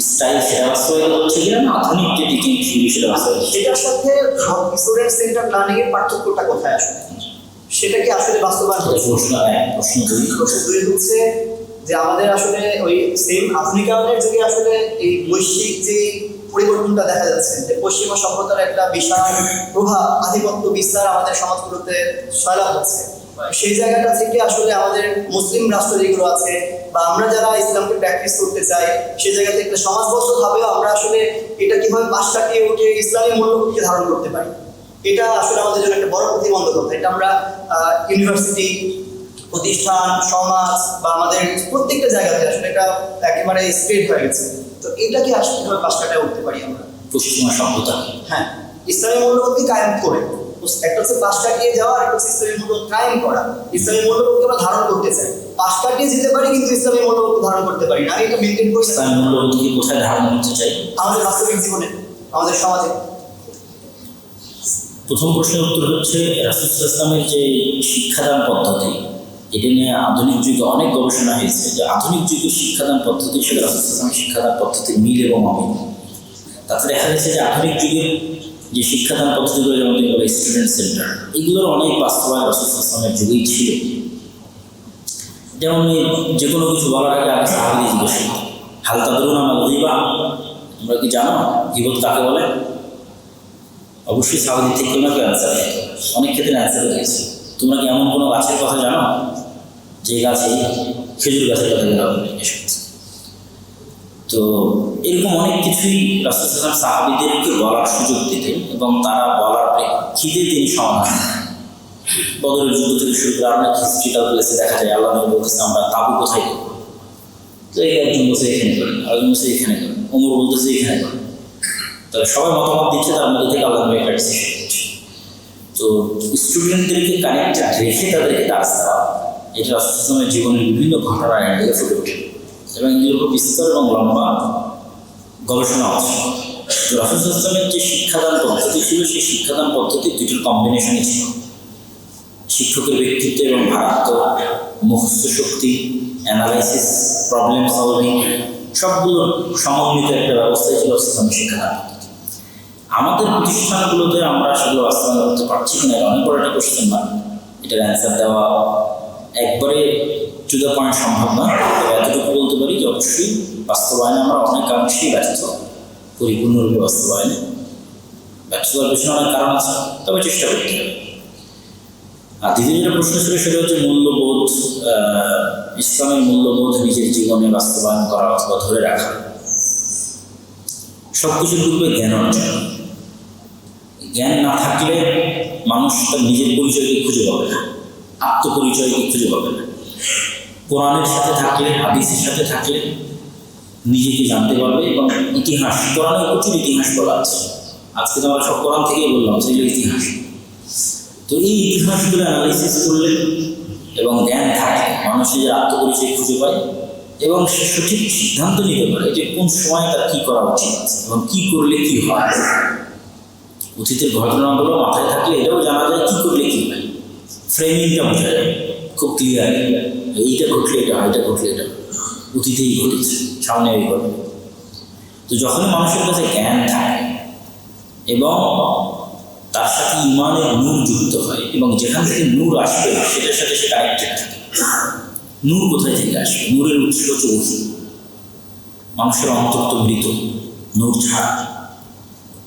স্টাইল সেটা বাস্তবায়ন হচ্ছে কিনা, না আধুনিক যে টিচিং সেটা বাস্তবায়ন, সেটার সাথে স্টুডেন্ট সেন্টার লার্নিং এর পার্থক্যটা কোথায় আসলে, সেটা কি আসলে বাস্তবায়ন হচ্ছে? প্রশ্ন দুই হচ্ছে যে আমাদের আসলে ওই সেম আধুনিকায়নের যুগে আসলে এই বৈশ্বিক যে পরিবর্তনটা দেখা যাচ্ছে, যে পশ্চিমা সভ্যতার একটা বিশাল প্রভাব, আধিপত্য বিস্তার আমাদের সমাজগুলোতে সয়লাভ হচ্ছে, সেই জায়গাটা থেকে আসলে আমাদের মুসলিম রাষ্ট্র যেগুলো আছে বা আমরা যারা ইসলামকে প্র্যাকটিস করতে চাই, সেই জায়গা থেকে সমাজবদ্ধভাবেও আমরা আসলে এটা কিভাবে পাশ কাটিয়ে উঠে ইসলামী মূল্যবোধকে ধারণ করতে পারি, এটা আসলে আমাদের জন্য একটা বড় প্রতিবন্ধকতা। এটা আমরা ইউনিভার্সিটি, প্রতিষ্ঠান, সমাজ বা আমাদের প্রত্যেকটা জায়গাতে আসলে এটা একেবারে স্প্রেড হয়ে গেছে। তো এটাকে আসলে কিভাবে পাশ কাটিয়ে উঠতে পারি আমরা পশ্চিমা সভ্যতা, হ্যাঁ, ইসলামী মূল্যবোধকে কায়েম করে, একটা হচ্ছে পাশ কাটিয়ে যাওয়া, আর একটা হচ্ছে ইসলামী মূল্যবোধ কায়েম করা। ইসলামী মূল্যবোধকে আমরা ধারণ করতে চাই, পাশ কাটিয়ে যেতে পারি কিন্তু ইসলামী মূল্যবোধকে ধারণ করতে পারি না। এটা মেনটেন করে ইসলামী মূল্যবোধকে কোথায় ধারণ করতে চাই? আমাদের বাস্তবিক জীবনে, আমাদের সমাজে। প্রথম প্রশ্নের উত্তর হচ্ছে, রাসূল সাল্লাল্লাহু আলাইহি ওয়াসাল্লামের যে শিক্ষাদান পদ্ধতি, এটা নিয়ে আধুনিক যুগে অনেক গবেষণা হয়েছে যে আধুনিক যুগের শিক্ষাদান পদ্ধতির সাথে রাসূল সাল্লাল্লাহু আলাইহি ওয়াসাল্লামের শিক্ষাদান পদ্ধতির মিল এবং অমিল। তাতে দেখা যাচ্ছে যে আধুনিক যুগের যে শিক্ষাদান পদ্ধতিগুলো, যেমন স্টুডেন্ট সেন্টার, এগুলোর অনেক বাস্তবায়ন রাসূল সাল্লাল্লাহু আলাইহি ওয়াসাল্লামের যুগেই ছিল। যেমন যে কোনো কিছু বলার আগে আগে সাহাবীদের জিজ্ঞেস করতো, হাল তাদরুনা মাল গীবা, তোমরা কি জানো গীবত কাকে বলে? অবশ্যই সাহাবীদের থেকে কোনো কেউ অ্যান্সার দেয়, অনেক ক্ষেত্রে অ্যান্সার দিয়েছে। তোমরা কি এমন কোনো গাছের কথা জানো যে গাছে খেজুর গাছের কথা জিজ্ঞেস করছে? তো এরকম অনেক কিছুই রাসূল সাল্লাল্লাহু আলাইহি ওয়াসাল্লাম সাহাবীদেরকে বলার সুযোগ দিতেন এবং তারা বলার প্রেক্ষিতে তিনি সমাধান দিতেন। বদরের যুদ্ধ থেকে শুরু করে আমরা হিস্ট্রিক্যাল প্লেসে দেখা যায় আল্লাহ নবী বলতেছে আমরা তাবু কোথায় করব, তো এই একজন বলছে এখানে করেন, আরেকজন বলছে এখানে করেন, ওমর বলতেছে এখানে করেন। তবে সবাই মতামত দিচ্ছে, তার মধ্যে থেকে আল্লাহ নবী একটা ডিসিশন দিচ্ছে। তো স্টুডেন্টদেরকে কানেক্টেড রেখে তাদেরকে কাজ দেওয়া, এটা রাসূল সাল্লাল্লাহু আলাইহি ওয়াসাল্লামের জীবনের বিভিন্ন ঘটনা এনে ফুটে ওঠে এবং এগুলোর উপর বিস্তর এবং লম্বা গবেষণা আছে। তো রাসূল সাল্লাল্লাহু আলাইহি ওয়াসাল্লামের যে শিক্ষাদান পদ্ধতি ছিল, সেই শিক্ষাদান পদ্ধতি দুটোর কম্বিনেশনই ছিল। শিক্ষকের ব্যক্তিত্ব এবং ভারাত্ম, মুখস্থ শক্তি, অ্যানালাইসিস, প্রবলেম সলভিং, সবগুলোর সমন্বিত একটা ব্যবস্থাই ছিল ইসলামী শিক্ষাদান পদ্ধতি। আমাদের প্রতিষ্ঠানগুলোতে আমরা সেগুলো বাস্তবায়ন করতে পারছি কিনা এটা অনেক বড় একটা কোশ্চেন মার্ক। এটার অ্যান্সার দেওয়া একবারে টু দ্য পয়েন্ট সম্ভব না। এতটুকু বলতে পারি যে অবশ্যই বাস্তবায়নে আমরা অনেকাংশেই ব্যর্থ, পরিপূর্ণরূপে বাস্তবায়নে ব্যর্থতার পেছনে অনেক কারণ আছে, তবে চেষ্টা করতে হবে। আর দ্বিতীয় যেটা প্রশ্ন ছিল সেটা হচ্ছে মূল্যবোধ, ইসলামের মূল্যবোধ নিজের জীবনে বাস্তবায়ন করা অথবা ধরে রাখা। সব কিছুর পূর্বে জ্ঞান অর্জন। জ্ঞান না থাকলে মানুষ তার নিজের পরিচয়কে খুঁজে পাবে না, আত্মপরিচয়কে খুঁজে পাবে না। কোরআনের সাথে থাকলে, হাদিসের সাথে থাকলে নিজেকে জানতে পারবে এবং ইতিহাস, কোরআনে প্রচুর ইতিহাস বলা আছে। আজকে তো আমরা সব কোরআন থেকেই বললাম সেগুলো ইতিহাস। তো এই ইতিহাসগুলো অ্যানালাইসিস করলে এবং জ্ঞান থাকলে মানুষ নিজের আত্মপরিচয় খুঁজে পায় এবং সে সঠিক সিদ্ধান্ত নিতে পারে যে কোন সময় তার কী করা উচিত এবং কী করলে কী হয়। অতীতের ঘটনাগুলো মাথায় থাকলে এটাও জানা যায় কী করলে কী হয়, ফ্রেমিংটা বোঝা যায় খুব ক্লিয়ার। এইটা ঘটলে এটা হয়, এটা ঘটলে এটা অতীতেই ঘটেছে, সামনে এই ঘটবে। তো যখনই মানুষের কাছে জ্ঞান থাকে এবং তার সাথে ইমানের নূর যুক্ত হয় এবং যেখান থেকে নূর আসবে সেটার সাথে সে কানেক্টেড থাকে। নূর কোথায় থেকে আসবে? নূরের উৎস হচ্ছে ওহী। মানুষের অন্তর তো মৃত, নূর ছাড়া।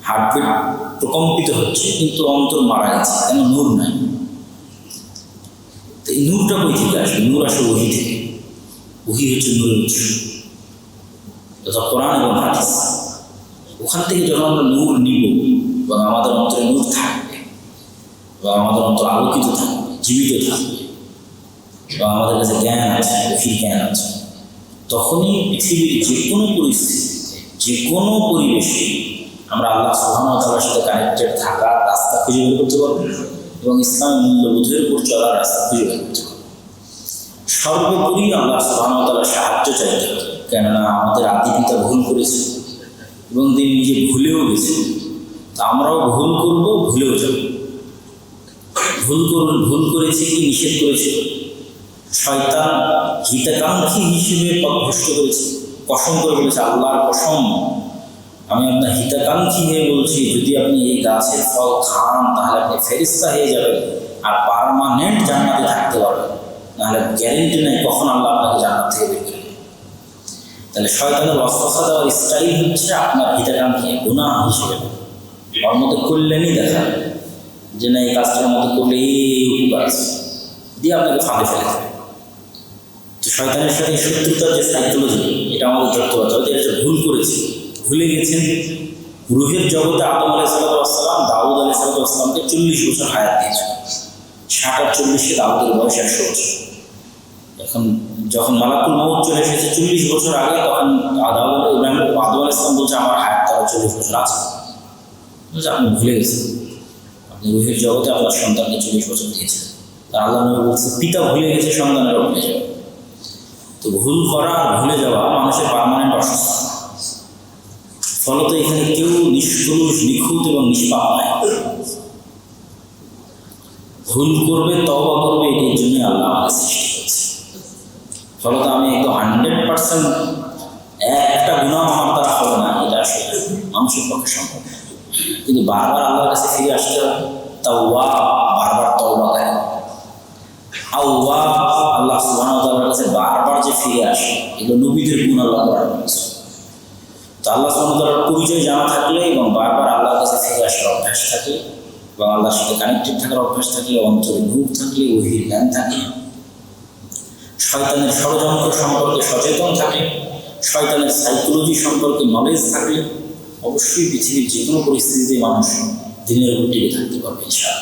হার্টবিট প্রকম্পিত হচ্ছে কিন্তু অন্তর মারা গেছে, কেন? নূর নাই। তো এই নূরটা কই থেকে আসবে? নূর আসে ওহী থেকে। ওহী হচ্ছে নূরের উৎস, তথা কোরআন এবং হাদিস। ওখান থেকে যখন আমরা নূর নিব এবং আমাদের অন্তরে নূর থাকবে এবং আমাদের অন্তর আলোকিত থাকবে, জীবিত থাকবে এবং আমাদের কাছে জ্ঞান আছে, গভীর জ্ঞান আছে, তখনই পৃথিবীর যে কোনো পরিস্থিতি, যে কোনো পরিবেশে আমরা আল্লাহ সুবহানাহু ওয়া তাআলার সাথে কানেক্টেড থাকার রাস্তা খুঁজে বের করতে পারবো এবং ইসলামের মূল্যবোধের উপর চলার রাস্তা খুঁজে বের করতে পারবো। সর্বোপরি আল্লাহ সুবহানাহু ওয়া তাআলার সাহায্য চাইতে হবে, কেননা আমাদের আদি পিতা ভুল করেছে এবং তিনি নিজে ভুলেও গেছে। তা আমরাও ভুল করব, ভুলেও যাব। ভুল করেছে কি নিষেধ করেছে? শয়তান হিতাকাঙ্ক্ষী হিসেবে পথভ্রষ্ট করেছে, কসম করে বলেছে আল্লাহর কসম আমি আপনার হিতাকাঙ্ক্ষী হয়ে বলছি, যদি আপনি এই গাছের ফল খান তাহলে আপনি ফেরেশতা হয়ে যাবেন আর পার্মানেন্ট জান্নাতে থাকতে পারবেন, নাহলে গ্যারেন্টি নেই কখন আল্লাহ আপনাকে জান্নাত থেকে বের করে। তাহলে শয়তানের ওয়াসওয়াসা দেওয়ার স্টাইল হচ্ছে আপনার হিতাকাঙ্ক্ষী গুনাহ হিসেবে, ওর মধ্যে কল্যাণই দেখা যে না এই কাজটার মধ্যে করলে এই উপকার আছে, দিয়ে আপনাকে ফাঁদে ফেলে দেবে। তো শয়তানের সাথে শত্রুতার যে সাইকোলজি, এটা আমাদের ধরতে পারতে হবে। এটা ভুল করেছে, ভুলে গেছেন। রুহের জগতে আদম আলাইহিসসালাম দাউদ আলাইহিসসালামকে 40 বছর হায়াত দিয়েছিল। 60 আর 40-এ দাউদের বয়স 100 বছর। এখন যখন মালাকুল মউত চলে এসেছে 40 বছর আগে, তখন আদম আলাইহিসসালাম বলছে আমার হায়াত আরো 40 বছর আছে। বলছে আপনি ভুলে গেছেন, আপনি রুহের জগতে আপনার সন্তানকে 40 বছর দিয়েছেন। তা আল্লাহ নবী বলছে পিতা ভুলে গেছে, সন্তানেরও ভুলে যাবে। তো ভুল করা আর ভুলে যাওয়া মানুষের পার্মানেন্ট অসুস্থ। ফলত এখানে কেউ নিষ্কলুষ, নিখুঁত এবং নিষ্পাপ নয়। ভুল করবে, তওবা করবে, এটির জন্য আল্লাহ আমাদের সৃষ্টি করেছে। ফলত আমি একদম 100% একটা গুনাহ আমার দ্বারা হবে না, এটা আসলে মানুষের পক্ষে সম্ভব না। কিন্তু বারবার আল্লাহর কাছে ফিরে আসতে হবে। তাওয়াব, বারবার তওবা করে। আওয়াব, আল্লাহ সুবহানাহু ওয়া তাআলার কাছে বারবার যে ফিরে আসে, এগুলো নবীদের গুণ আল্লাহ কোরআনে বলেছে। তো আল্লাহ সুবহানাহু ওয়া তাআলার পরিচয় জানা থাকলে এবং বারবার আল্লাহর কাছে ফিরে আসার অভ্যাস থাকে এবং আল্লাহর সাথে কানেক্টেড থাকার অভ্যাস থাকলে, অন্তরে নূর থাকলে, ওহীর জ্ঞান থাকে, শয়তানের ষড়যন্ত্র সম্পর্কে সচেতন থাকে, শয়তানের সাইকোলজি সম্পর্কে নলেজ থাকলে অবশ্যই পৃথিবীর যে কোনো পরিস্থিতিতে মানুষ দিনের উপর টিকে থাকতে পারবে ইনশাআল্লাহ।